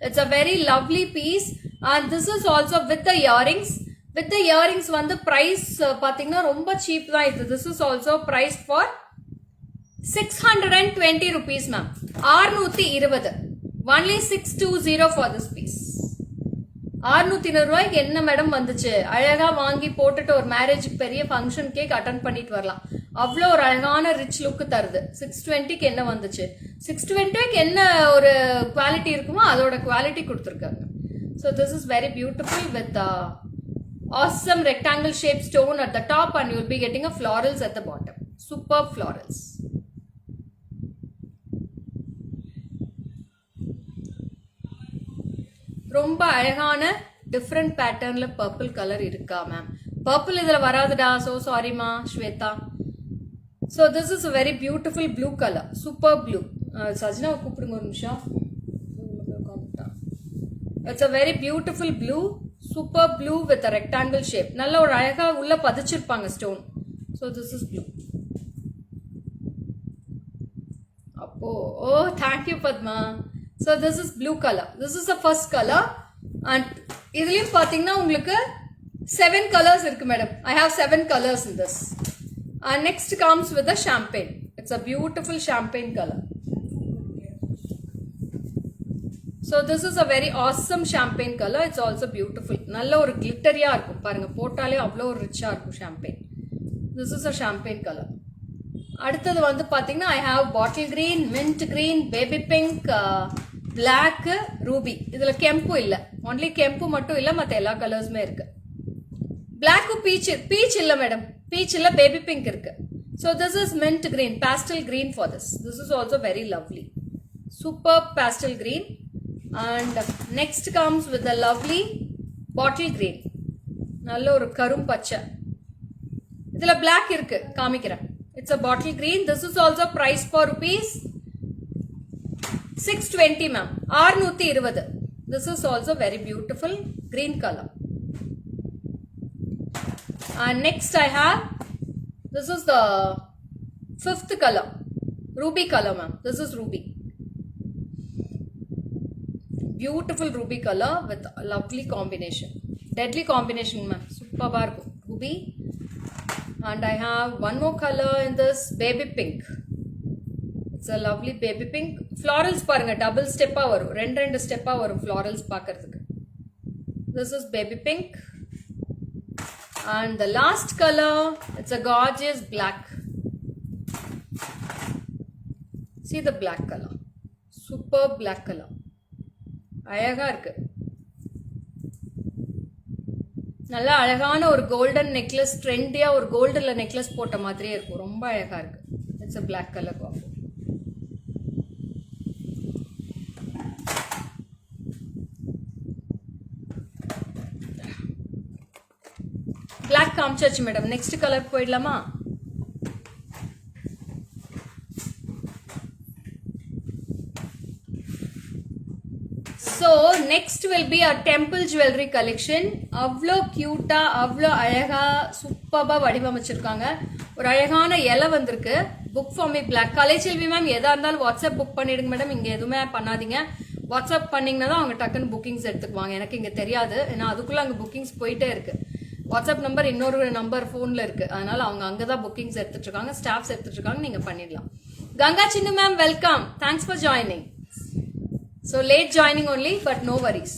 It's a very lovely piece, and this is also with the earrings. With the earrings, one the price pathina romba cheap da idu. This is also priced for 620 rupees, ma'am. 620. Only 620 for this piece. 620 ரூபாய்க்கு என்ன madam வந்துச்சு? அழகா வாங்கி போட்டுட்டு ஒரு மேரேஜுக்கு பெரிய function cake attend பண்ணிட்டு வரலாம். அவ்வளோ ஒரு அழகான ரிச் லுக் தருது. 620க்கு என்ன வந்துச்சு? 620க்கு என்ன ஒரு குவாலிட்டி இருக்குமோ அதோட குவாலிட்டி கொடுத்துருக்காங்க. So this is very beautiful with awesome rectangle shaped stone at the top, and you will be getting a florals at the bottom. Superb florals. ரொம்ப அழகான டிஃப்ரெண்ட் பேட்டர்ன்ல பர்பிள் கலர் இருக்கா மேம்? பர்பிள் இதுல வராதுடா. So சாரிமா Shweta. So this is a very beautiful blue colour. Super blue. சஜ்னாவை கூப்பிடுங்க ஒரு நிமிஷம். It's a very beautiful blue. Super blue with rectangle shape. நல்ல ஒரு அழகா உள்ள பதிச்சிருப்பாங்க stone. So this is blue. அப்போ thank you Padma. So this is blue color. This is the first color, and இதுலயும் பாத்தீங்கன்னா உங்களுக்கு 7 colors இருக்கு madam. I have 7 colors in this. And next comes with the champagne. It's a beautiful champagne color. So this is a very awesome champagne color. It's also beautiful. நல்ல ஒரு glittery-ஆ இருக்கும் பாருங்க. போட்டாலே அவ்வளோ ஒரு ரிச்சா இருக்கும் champagne. This is a champagne color. அடுத்தது வந்து பாத்தீங்கன்னா I have bottle green, mint green, baby pink, black, ruby. இதுல கெம்பு இல்ல. only கெம்பு மட்டும் இல்ல, மத்த எல்லா கலர்ஸுமே இருக்கு. black peach இல்ல மேடம். peach இல்ல, baby pink இருக்கு. So this is mint green, pastel green for this. This is also very lovely. Superb pastel green. And next comes with the lovely bottle green. நல்ல ஒரு கரும் பச்சை. இதுல black இருக்கு, காமிக்கிறேன். It's a bottle green. This is also priced for rupees 620, ma'am. 620. This is also very beautiful green color. And next I have, this is the 5th color, ruby color, ma'am. This is ruby. Beautiful ruby color with a lovely combination. Deadly combination, ma'am. Super ruby. And I have one more color in this, baby pink. It's a lovely baby pink. Florals பாருங்க, double step-ஆ வரும். ரெண்டு step-ஆ வரும் florals பார்க்கிறதுக்கு. This is baby pink. And the last color, it's a gorgeous black. See the black color. Superb black color. அழகா இருக்கு. நல்ல அழகான ஒரு கோல்டன் நெக்லஸ், ட்ரெண்டியா ஒரு கோல்டுல நெக்லஸ் போட்ட மாதிரியே இருக்கும். ரொம்ப அழகா இருக்கு. It's a black color combo. black காமிச்சாச்சு மேடம். நெக்ஸ்ட் கலர் போயிடலாமா? So next will be our temple jewelry collection. அவ்வளோ கியூட்டா, அவ்வளோ அழகா, சூப்பர்பா வடிவமைச்சிருக்காங்க. ஒரு அழகான இலை வந்திருக்கு. Book for me black. Kalaiselvi ma'am, எதா இருந்தாலும் வாட்ஸ்அப் புக் பண்ணிடுங்க மேடம். இங்க எதுவுமே பண்ணாதீங்க. வாட்ஸ்அப் பண்ணீங்கன்னா தான் அவங்க டக்குன்னு புக்கிங்ஸ் எடுத்துக்குவாங்க. எனக்கு இங்க தெரியாது, ஏன்னா அதுக்குள்ள அங்க புக்கிங்ஸ் போயிட்டே இருக்கு. வாட்ஸ்அப் நம்பர் இன்னொரு நம்பர் போன்ல இருக்கு, அதனால அவங்க அங்கதான் புக்கிங்ஸ் எடுத்துட்டு இருக்காங்க, ஸ்டாஃப்ஸ் எடுத்துட்டு இருக்காங்க. நீங்க பண்ணிடலாம். Ganga Chinnu ma'am, welcome. Thanks for joining. So late joining only, but no worries.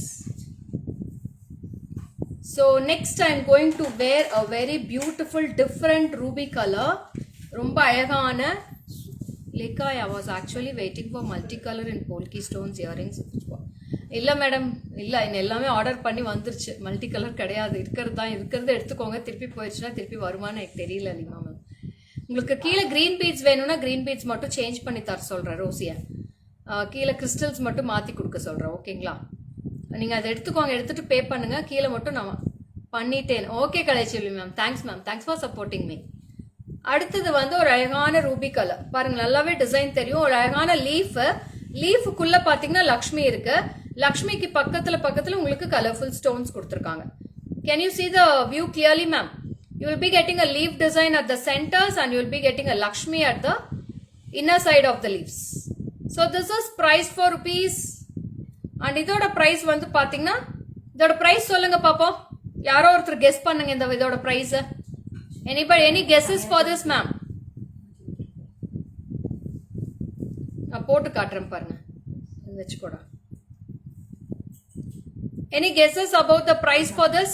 So next I am going to wear a very beautiful different ruby color. Romba alagana Leka, I was actually waiting for multicolor and polki stones earrings. இல்ல madam, இல்ல எல்லாமே order பண்ணி வந்துருச்சு. Multi colour கிடையாது. இருக்கிறத எடுத்துக்கோங்க. திருப்பி போயிடுச்சுன்னா திருப்பி வருமானு எனக்கு தெரியல. இல்லைமா மேம், உங்களுக்கு கீழே கிரீன் பீட்ஸ் வேணும்னா கிரீன் பீட்ஸ் மட்டும் சேஞ்ச் பண்ணி தர சொல்றேன். ரோசியா கீழே கிறிஸ்டல்ஸ் மட்டும் மாற்றி கொடுக்க சொல்கிறேன். ஓகேங்களா? நீங்கள் அதை எடுத்துக்கோங்க, எடுத்துகிட்டு பே பண்ணுங்கள். கீழே மட்டும் நான் பண்ணிட்டேன். Okay Kalaiselvi ma'am, thanks ma'am. Thanks for supporting me. அடுத்தது வந்து ஒரு அழகான ரூபி கலர். பாருங்கள், நல்லாவே டிசைன் தெரியும். ஒரு அழகான லீஃப். லீஃபுக்குள்ள பாத்தீங்கன்னா லக்ஷ்மி இருக்கு. லக்ஷ்மிக்கு பக்கத்துல உங்களுக்கு கலர்ஃபுல் ஸ்டோன்ஸ் கொடுத்திருக்காங்க. Can you see the view clearly, ma'am? You will be getting a leaf design at the centers and you will be getting a Lakshmi at the inner side of the leaves. So this is price for rupees. And இதோட price வந்து பாத்தீங்கன்னா இதோட price சொல்லுங்க பாப்போம். யாரோ ஒருத்தர் guess பண்ணுங்க இதோட price. Anybody, any guesses for this, ma'am? நான் போட்டு காட்டுறேன் பாருங்க. வெச்சுக்கோடா. Any guesses about the price for this?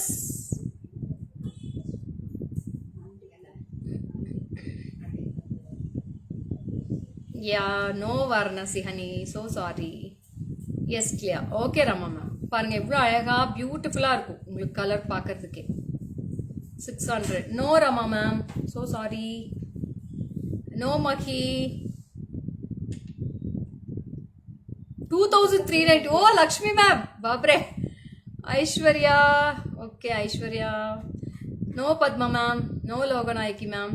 Yeah, no Varanasi honey. So sorry. Yes, clear. Okay, Rama ma'am. பாருங்க எவ்வளவு அழகா பியூட்டிஃபுல்லா இருக்கும் உங்களுக்கு colour பார்க்கிறதுக்கே. 600. No Rama ma'am. So sorry. No Maki. 2390. Oh, Lakshmi ma'am. Babre. Aishwarya. Okay, Aishwarya. No Padma ma'am. No Loganayaki ma'am.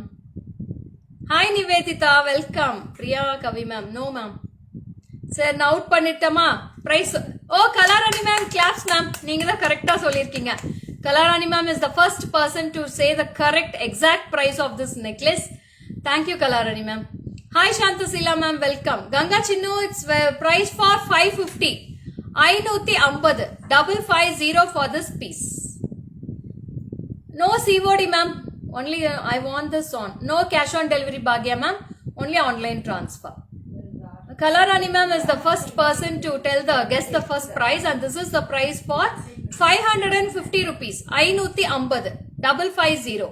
Hi Nivedita, welcome. Priya Kavi ma'am. No ma'am. Sir, now out பண்ணிட்டமா price. Oh, Kalarani ma'am, claps ma'am. நீங்க தான் கரெக்ட்டா சொல்லிருக்கீங்க. Kalarani ma'am is the first person to say the correct exact price of this necklace. Thank you Kalarani ma'am. Hi Shantasila ma'am, welcome. Ganga Chinnu, it's price for 550. 550 550 for this piece. No COD ma'am, only I want this on. No cash on delivery Bhagya ma'am, only online transfer. Kalarani ma'am is the first person to guess the first price, and this is the price for 550 rupees. 550 550.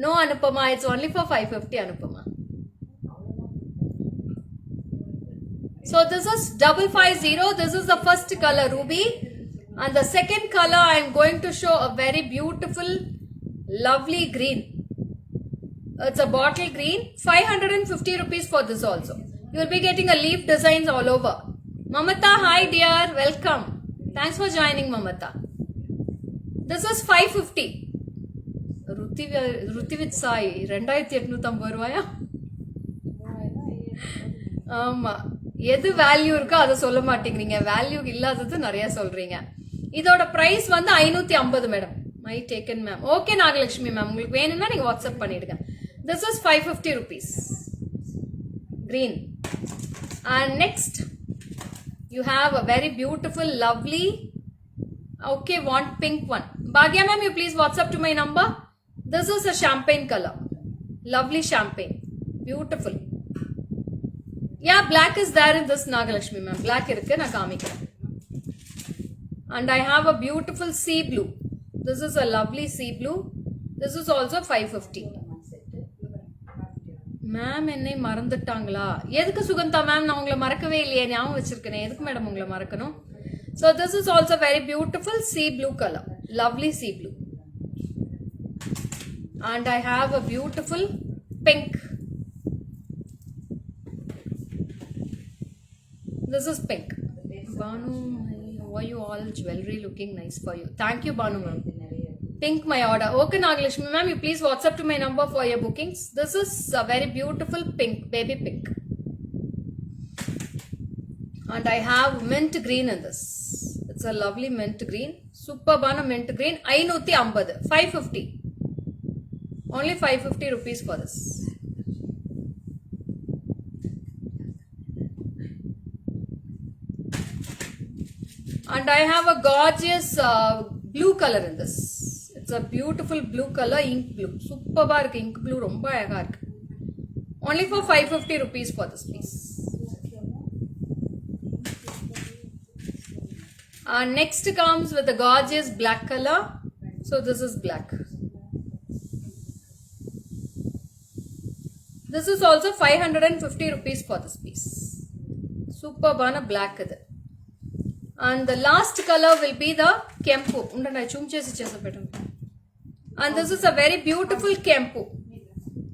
No Anupama, it's only for 550 Anupama. So this is 550. This is the first color ruby, and the second color I am going to show a very beautiful lovely green. It's a bottle green. 550 rupees for this also. You will be getting a leaf designs all over. Mamata, hi dear, welcome. Thanks for joining Mamata. This is 550. Rutivit Sai 2850 ரூபாயா? ஆமா, எது value இருக்கோ அதை சொல்ல மாட்டேங்கிறீங்க, value இல்லாதது நிறைய சொல்றீங்க. இதோட பிரைஸ் வந்து 550 madam. My taken ma'am. Okay Nagalakshmi ma'am, உங்களுக்கு வேணும்னா நீங்க வாட்ஸ்அப் பண்ணிடுங்க. This is 550 rupees. Green. And next you have a very beautiful lovely, okay, want pink one. Bhagya ma'am, you please WhatsApp to my number. This is a champagne color. Lovely champagne. Beautiful. Yeah, black is there in this Nagalakshmi ma'am. Black irukku, na kaamikiren. And I have a beautiful sea blue. This is a lovely sea blue. This is also 550. Ma'am என்னை மறந்துட்டாங்களா? எதுக்கு Sugantha ma'am, நான் உங்களை மறக்கவே இல்லையே, ஞாபகம் வச்சிருக்கேன். எதுக்கு madam உங்களை மறக்கணும்? So this is also very beautiful sea blue color. Lovely sea blue. And I have a beautiful pink. This is pink. Banu, why you all jewelry looking nice for you? Thank you Banu ma'am. Pink my order. Okay Nagalakshmi ma'am, you please WhatsApp to my number for your bookings. This is a very beautiful pink, baby pink. And I have mint green in this. It's a lovely mint green. Superbana mint green. 550. 550. Only 550 rupees for this. And I have a gorgeous blue color in this. It's a beautiful blue color, ink blue. Superba irukku, ink blue romba alaga irukku. Only for 550 rupees for this piece. Next comes with a gorgeous black color. So this is black. This is also 550 rupees for this piece. Superbana black idu. And the last color will be the kempu. And this is a very beautiful kempu.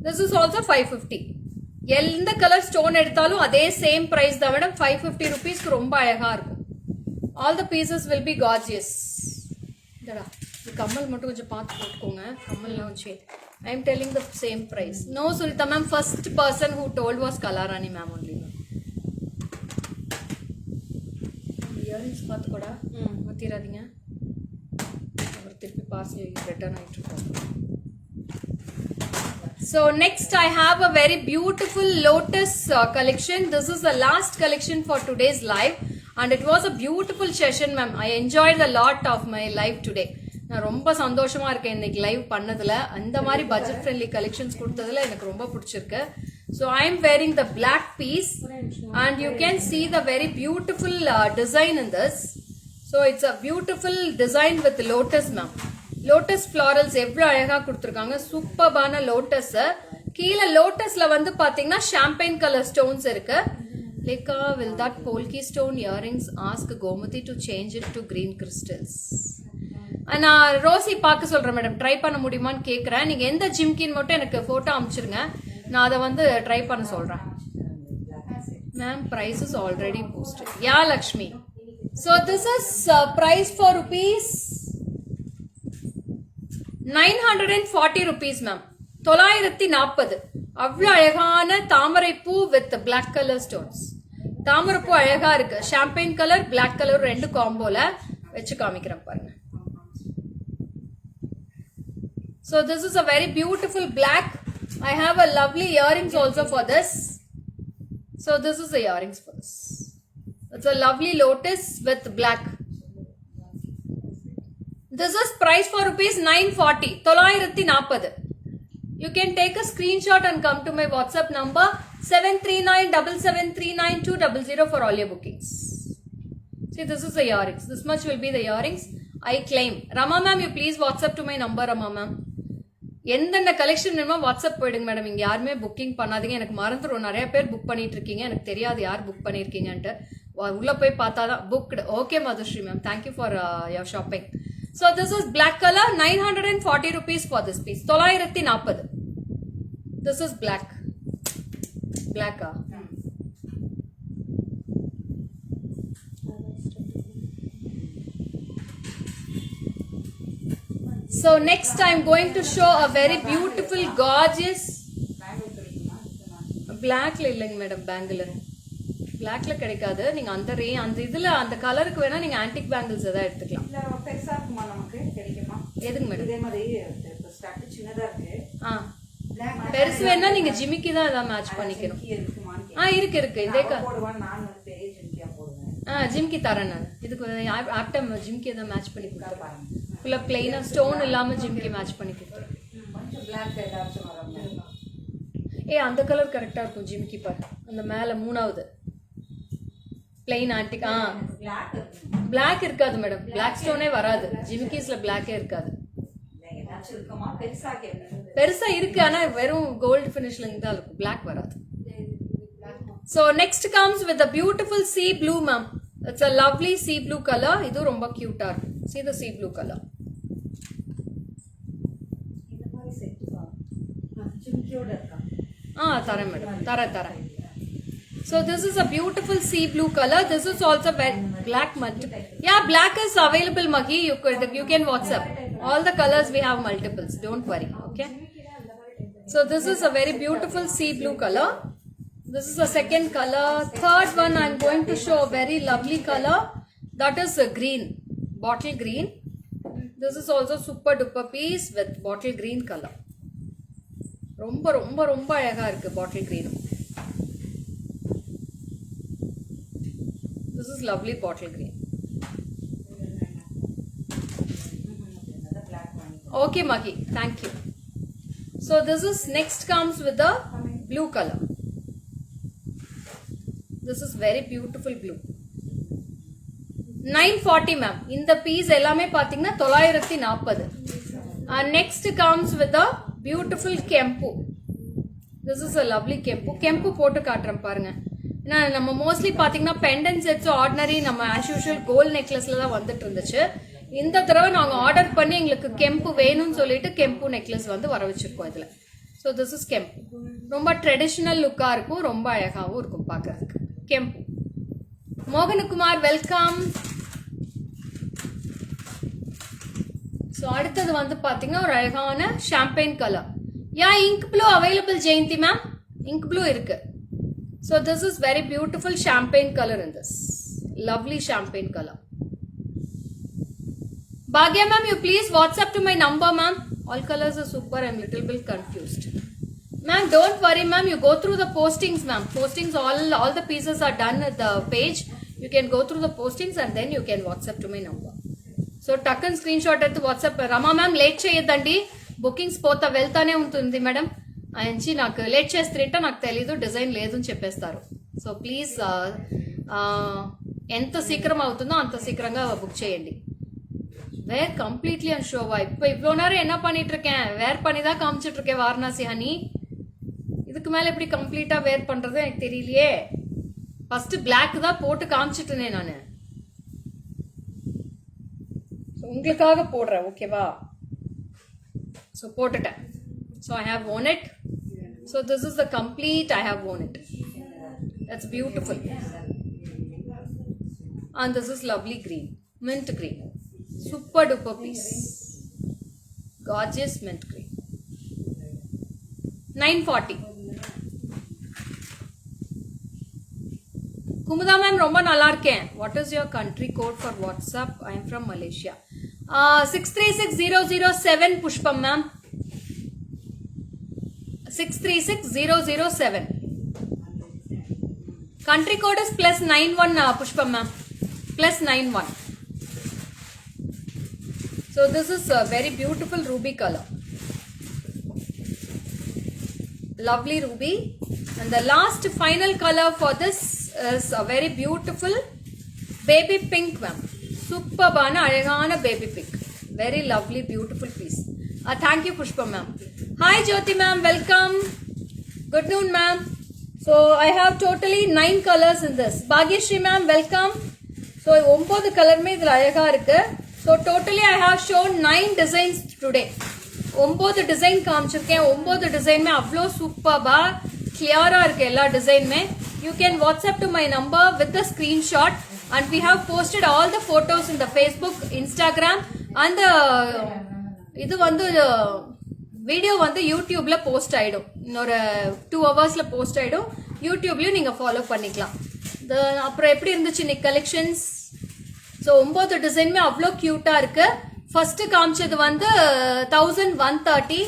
This is also 550. எந்த colour stone எடுத்தாலும் அதே same price தான் madam. 550 rupees ரொம்ப அழகா இருக்கும். All the pieces will be gorgeous. இதடா இந்த கம்மல் மட்டும் கொஞ்சம் பார்த்து போட்டுக்கோங்க. கம்மல்லாம் வச்சு I am telling the same price. No Sunita ma'am, first person who told was Kalarani ma'am only. Earrings பார்த்து கூட மாற்றிடாதீங்க. அவர் திருப்பி பார்சல் ரிட்டர்ன் ஆகிட்டு இருக்கோம். So next I have a very beautiful lotus collection. This is the last collection for today's live and it was a beautiful session ma'am. I enjoyed a lot of my live today. நான் ரொம்ப சந்தோஷமா இருக்கேன் இன்னைக்கு live பண்ணதுல. அந்த மாதிரி budget friendly collections கொடுத்ததுல எனக்கு ரொம்ப பிடிச்சிருக்கு. So I am wearing the black piece and you can see the very beautiful design in this. So it's a beautiful design with lotus ma'am. Lotus florals எவ்வளவு அழகா கொடுத்துருக்காங்க. சூப்பர்பான லோட்டஸ். கீழே லோட்டஸ்ல வந்து பாத்தீங்கன்னா ஷாம்பைன் கலர் ஸ்டோன்ஸ் இருக்கு. Lekha will that polki stone earrings ask Gomathi to change it to green crystals. நான் Rosy பார்க்க சொல்றேன் மேடம். ட்ரை பண்ண முடியுமான்னு கேக்குறேன். நீங்க எந்த ஜிம்கின்னு மட்டும் எனக்கு போட்டோ அனுப்பிச்சிருங்க. நான் அதை வந்து ட்ரை பண்ண சொல்றேன். Ma'am price is already posted. Yeah Lakshmi. So this is price for rupees 940 rupees ma'am. 940. அவ்வளவு அழகான தாமரைப்பூ வித் பிளாக் கலர் ஸ்டோன்ஸ். தாமரைப்பூ அழகா இருக்கு. ஷாம்பைன் கலர் பிளாக் கலர் ரெண்டு காம்போல வச்சு காமிக்கிறேன் பாருங்க. So this is a very beautiful black. I have a lovely earrings also for this. So this is the earrings for this. It's a lovely lotus with black. This is price for rupees 940. 940. You can take a screenshot and come to my WhatsApp number 73977399200 for all your bookings. See, this is the earrings. This much will be the earrings. I claim. Rama ma'am, you please WhatsApp to my number, Rama ma'am. எந்தெந்த collection வேணுமோ WhatsApp போயிடுங்க madam. இங்க யாருமே booking பண்ணாதீங்க. எனக்கு மறந்துடும். நிறைய பேர் புக் பண்ணிட்டு இருக்கீங்க. எனக்கு தெரியாது யார் புக் பண்ணிருக்கீங்கன்ட்டு. உள்ள போய் பார்த்தாதான் booked. Okay Madhushree ma'am, thank you for your shopping. So this is black color, 940 rupees for this piece. 940. This is black. Black. So next I am going to show a very beautiful, gorgeous black இல்லைங்க madam. Bangle பிளாக்ல கிடைக்காது. நீங்க அந்த இதுல அந்த கலருக்கு வேணா நீங்க ஆன்டிக் பேங்கிள்ஸ் ஏதாவது எடுத்துக்கலாம். பெருசா இருக்குமா நமக்கு கிடைக்குமா? எதுங்க மேடம்? இதே மாதிரி ஸ்டார்ட் சின்னதா இருக்கு. பெருசு வேணா நீங்க ஜிமிக்கி தான் ஏதாவது மேட்ச் பண்ணிக்கணும். இருக்கு இதே போடுவான். நான் பெரிய ஜிமிக்கியா போடுவேன். ஜிமிக்கி தரேன் நான். இதுக்கு ஆப்டம் ஜிமிக்கி ஏதாவது மேட்ச் பண்ணி கொடுத்துறேன். ஃபுல்லா பிளைனா ஸ்டோன் இல்லாம ஜிமிக்கி மேட்ச் பண்ணி கொடுத்துறேன். கொஞ்சம் பிளாக் ஏதாச்சும் வரும். அந்த கலர் கரெக்டா இருக்கும் ஜிமிக்கி பாரு. அந்த மேல மூணாவது பிளைன் ஆன்டிக். பிளாக் இருக்காது மேடம். பிளாக் ஸ்டோனே வராது. ஜிமிக்கிஸ்ல பிளாக்கே இருக்காது. பெருசா இருக்கு. ஆனா வெறும் கோல்டு பினிஷ்ல தான் இருக்கும். பிளாக் வராது. So next comes with a beautiful sea blue ma'am. It's a lovely sea blue color. இது ரொம்ப கியூட்டா இருக்கு. See the sea blue color. இந்த மாதிரி செட் ஜிமிக்கியோட இருக்கா? தரேன் மேடம். தரேன். So this is a beautiful sea blue color. This is also black multiple. Yeah, black is available, Maggie. You can WhatsApp. All the colors we have multiples. Don't worry. Okay. So this is a very beautiful sea blue color. This is the second color. Third one I'm going to show a very lovely color. That is a green. Bottle green. This is also super duper piece with bottle green color. ரொம்ப ரொம்ப ரொம்ப அழகா இருக்கு bottle green. This is lovely bottle green. Okay, Maggie. Thank you. So this is next comes with the blue color. This is very beautiful blue. 940 ma'am. In the piece எல்லாமே பாத்தீங்கன்னா 940. Next comes with the beautiful kempu. This is a lovely kempu. Kempu போட்டு காட்டுறேன் பாருங்க. நம்ம mostly பாத்தீங்கன்னா pendant sets ordinary நம்ம as usual gold நெக்லஸ்ல தான் வந்துட்டு இருந்துச்சு. இந்த தடவை நாங்க ஆர்டர் பண்ணி எங்களுக்கு கெம்பு வேணும்னு சொல்லிட்டு கெம்பு நெக்லஸ் வந்து வர வச்சிருக்கோம் இதுல. So this is kempu. ரொம்ப ட்ரெடிஷனல் லுக்கா இருக்கும். ரொம்ப அழகாவும் இருக்கும் பாக்குறதுக்கு. கெம்பு. மோகனகுமார் வெல்கம். ஸோ அடுத்தது வந்து பாத்தீங்கன்னா ஒரு அழகான champagne colour. Ink blue available Jayanthi ma'am. Ink blue இருக்கு. So this is very beautiful champagne color in this. lovely champagne color. Bhagya ma'am, you please WhatsApp to my number, ma'am. All colors are super. I'm little bit confused. Ma'am, don't worry, ma'am. You go through the postings, ma'am. Postings, all the pieces are done at the page. You can go through the postings and then you can WhatsApp to my number. So, tuck and screenshot at the WhatsApp. Rama ma'am, late cheyadandi. Bookings pota veltane untundi, madam. Anchi నాకు late చేస్తే నాకు తెలీదు design లేదు అని చెప్పేస్తారు. So please ఎంత శీఘ్రం అవుతుందో అంత శీఘ్రంగా బుక్ చేయండి. வேர் கம்ப்ளீட்லி அன் ஷோவா? இப்போ இவ்வளோ நேரம் என்ன பண்ணிட்டு இருக்கேன்? வேர் பண்ணி தான் காமிச்சிட்டு இருக்கேன் வாரணாசி ஹனி. இதுக்கு மேலே எப்படி கம்ப்ளீட்டாக வேர் பண்ணுறது எனக்கு தெரியலையே. ஃபர்ஸ்ட் பிளாக் தான் போட்டு காமிச்சிட்டேனே நான். உங்களுக்காக போடுறேன், ஓகேவா? ஸோ போட்டுட்டேன். So I have worn it. So this is the complete. I have worn it. That's beautiful. And this is lovely green, mint green. Super duper piece. Gorgeous mint green. 940. Kumudha ma'am, romba nalla iruken. What is your country code for WhatsApp? I am from Malaysia. 636007 Pushpam ma'am. 636007. Country code is +91 Pushpam ma'am. +91. So this is a very beautiful ruby color. Lovely ruby. And the last final color for this is a very beautiful baby pink ma'am. Superbana alagana baby pink. Very lovely beautiful piece. Thank you Pushpa ma'am. Hi Jyoti ma'am, welcome. Good noon ma'am. So I have totally 9 colors in this. Bhagyashri ma'am, welcome. So 9 color me idhula alaga irukku. So totally I have shown 9 designs today. 9 design காமிச்சிருக்கேன். 9 design में அவ்வளோ சூப்பர்பா கிளியரா இருக்கு எல்லா design में. You can WhatsApp to my number with the screenshot and we have posted all the photos in the Facebook, Instagram and the இது வந்து video வந்து யூடியூப்ல போஸ்ட் ஆயிடும். இன்னொரு 2 ஹவர்ஸ்ல போஸ்ட் ஆயிடும். யூடியூப்லயும் நீங்க ஃபாலோ பண்ணிக்கலாம். அப்புறம் எப்படி இருந்துச்சு இன்னைக்கு கலெக்ஷன்ஸ்? ஸோ 9 டிசைனுமே அவ்வளோ கியூட்டா இருக்கு. ஃபர்ஸ்ட் காமிச்சது வந்து 1130,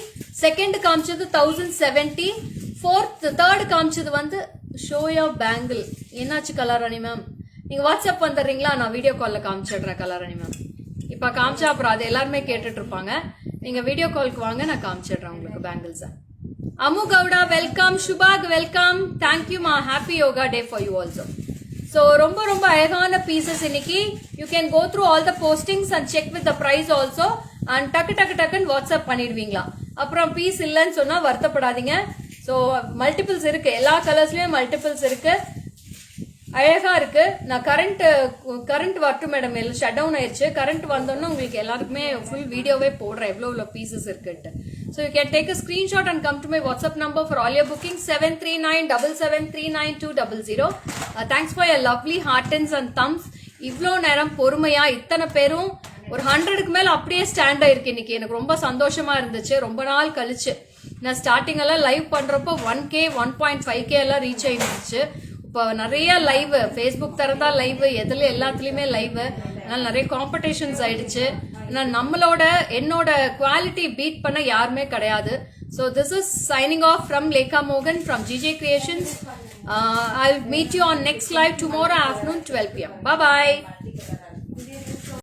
செகண்ட் காமிச்சது 1070, தேர்ட் காமிச்சது வந்து ஷோயா பேங்கிள். என்னாச்சு கலாராணி மேம்? நீங்க வாட்ஸ்அப் வந்துடுறீங்களா? நான் வீடியோ கால்ல காமிச்சிடுறேன் கலாராணி மேம். இப்ப காமிச்சா அப்புறம் அது எல்லாருமே கேட்டுட்டு இருப்பாங்க. நீங்க வீடியோ காலுக்கு வாங்க, நான் காமிச்சிடுறேன் உங்களுக்கு bangles. Ammu Gowda welcome. Subhag welcome. Thank you மா. Happy yoga day for you also. So ரொம்ப ரொம்ப அழகான பீசஸ் இன்னைக்கு. You can go through all the postings and check with the price also and டக்குன்னு வாட்ஸ்அப் பண்ணிடுவீங்களா? அப்புறம் பீஸ் இல்லைன்னு சொன்னா வருத்தப்படாதீங்க. ஸோ மல்டிபிள்ஸ் இருக்கு, எல்லா கலர்ஸ்லயும் மல்டிபிள்ஸ் இருக்கு. அழகா இருக்கு. நான் கரண்ட் வரட்டும் மேடம், எல்லாம் ஷட் டவுன் ஆயிடுச்சு. கரண்ட் வந்தோன்னா உங்களுக்கு எல்லாருக்குமே ஃபுல் வீடியோவே போடுறேன் எவ்வளோ பீசஸ் இருக்குன்ட்டு. So you can take a screenshot and come to my WhatsApp number for all your bookings 73977392200. Thanks for your lovely heartens and thumbs. இவ்வளோ நேரம் பொறுமையா இத்தனை பேரும் ஒரு 100க்கு மேல அப்படியே ஸ்டாண்ட் ஆயிருக்கு இன்னைக்கு. எனக்கு ரொம்ப சந்தோஷமா இருந்துச்சு. ரொம்ப நாள் கழிச்சு நான் ஸ்டார்டிங் எல்லாம் லைவ் பண்றப்போ 1K 1.5K எல்லாம் ரீச் ஆயிடுச்சு. இப்போ நிறைய லைவ், ஃபேஸ்புக் திறந்தா லைவ், எதுல எல்லாத்துலயுமே லைவ். அதனால நிறைய காம்படிஷன்ஸ் ஆயிடுச்சு. என்னோட குவாலிட்டி பீட் பண்ண யாருமே கிடையாது. So this is signing off from Lekha Mogan from GJ Creations. I'll meet you on next live tomorrow afternoon 12 PM. Bye bye.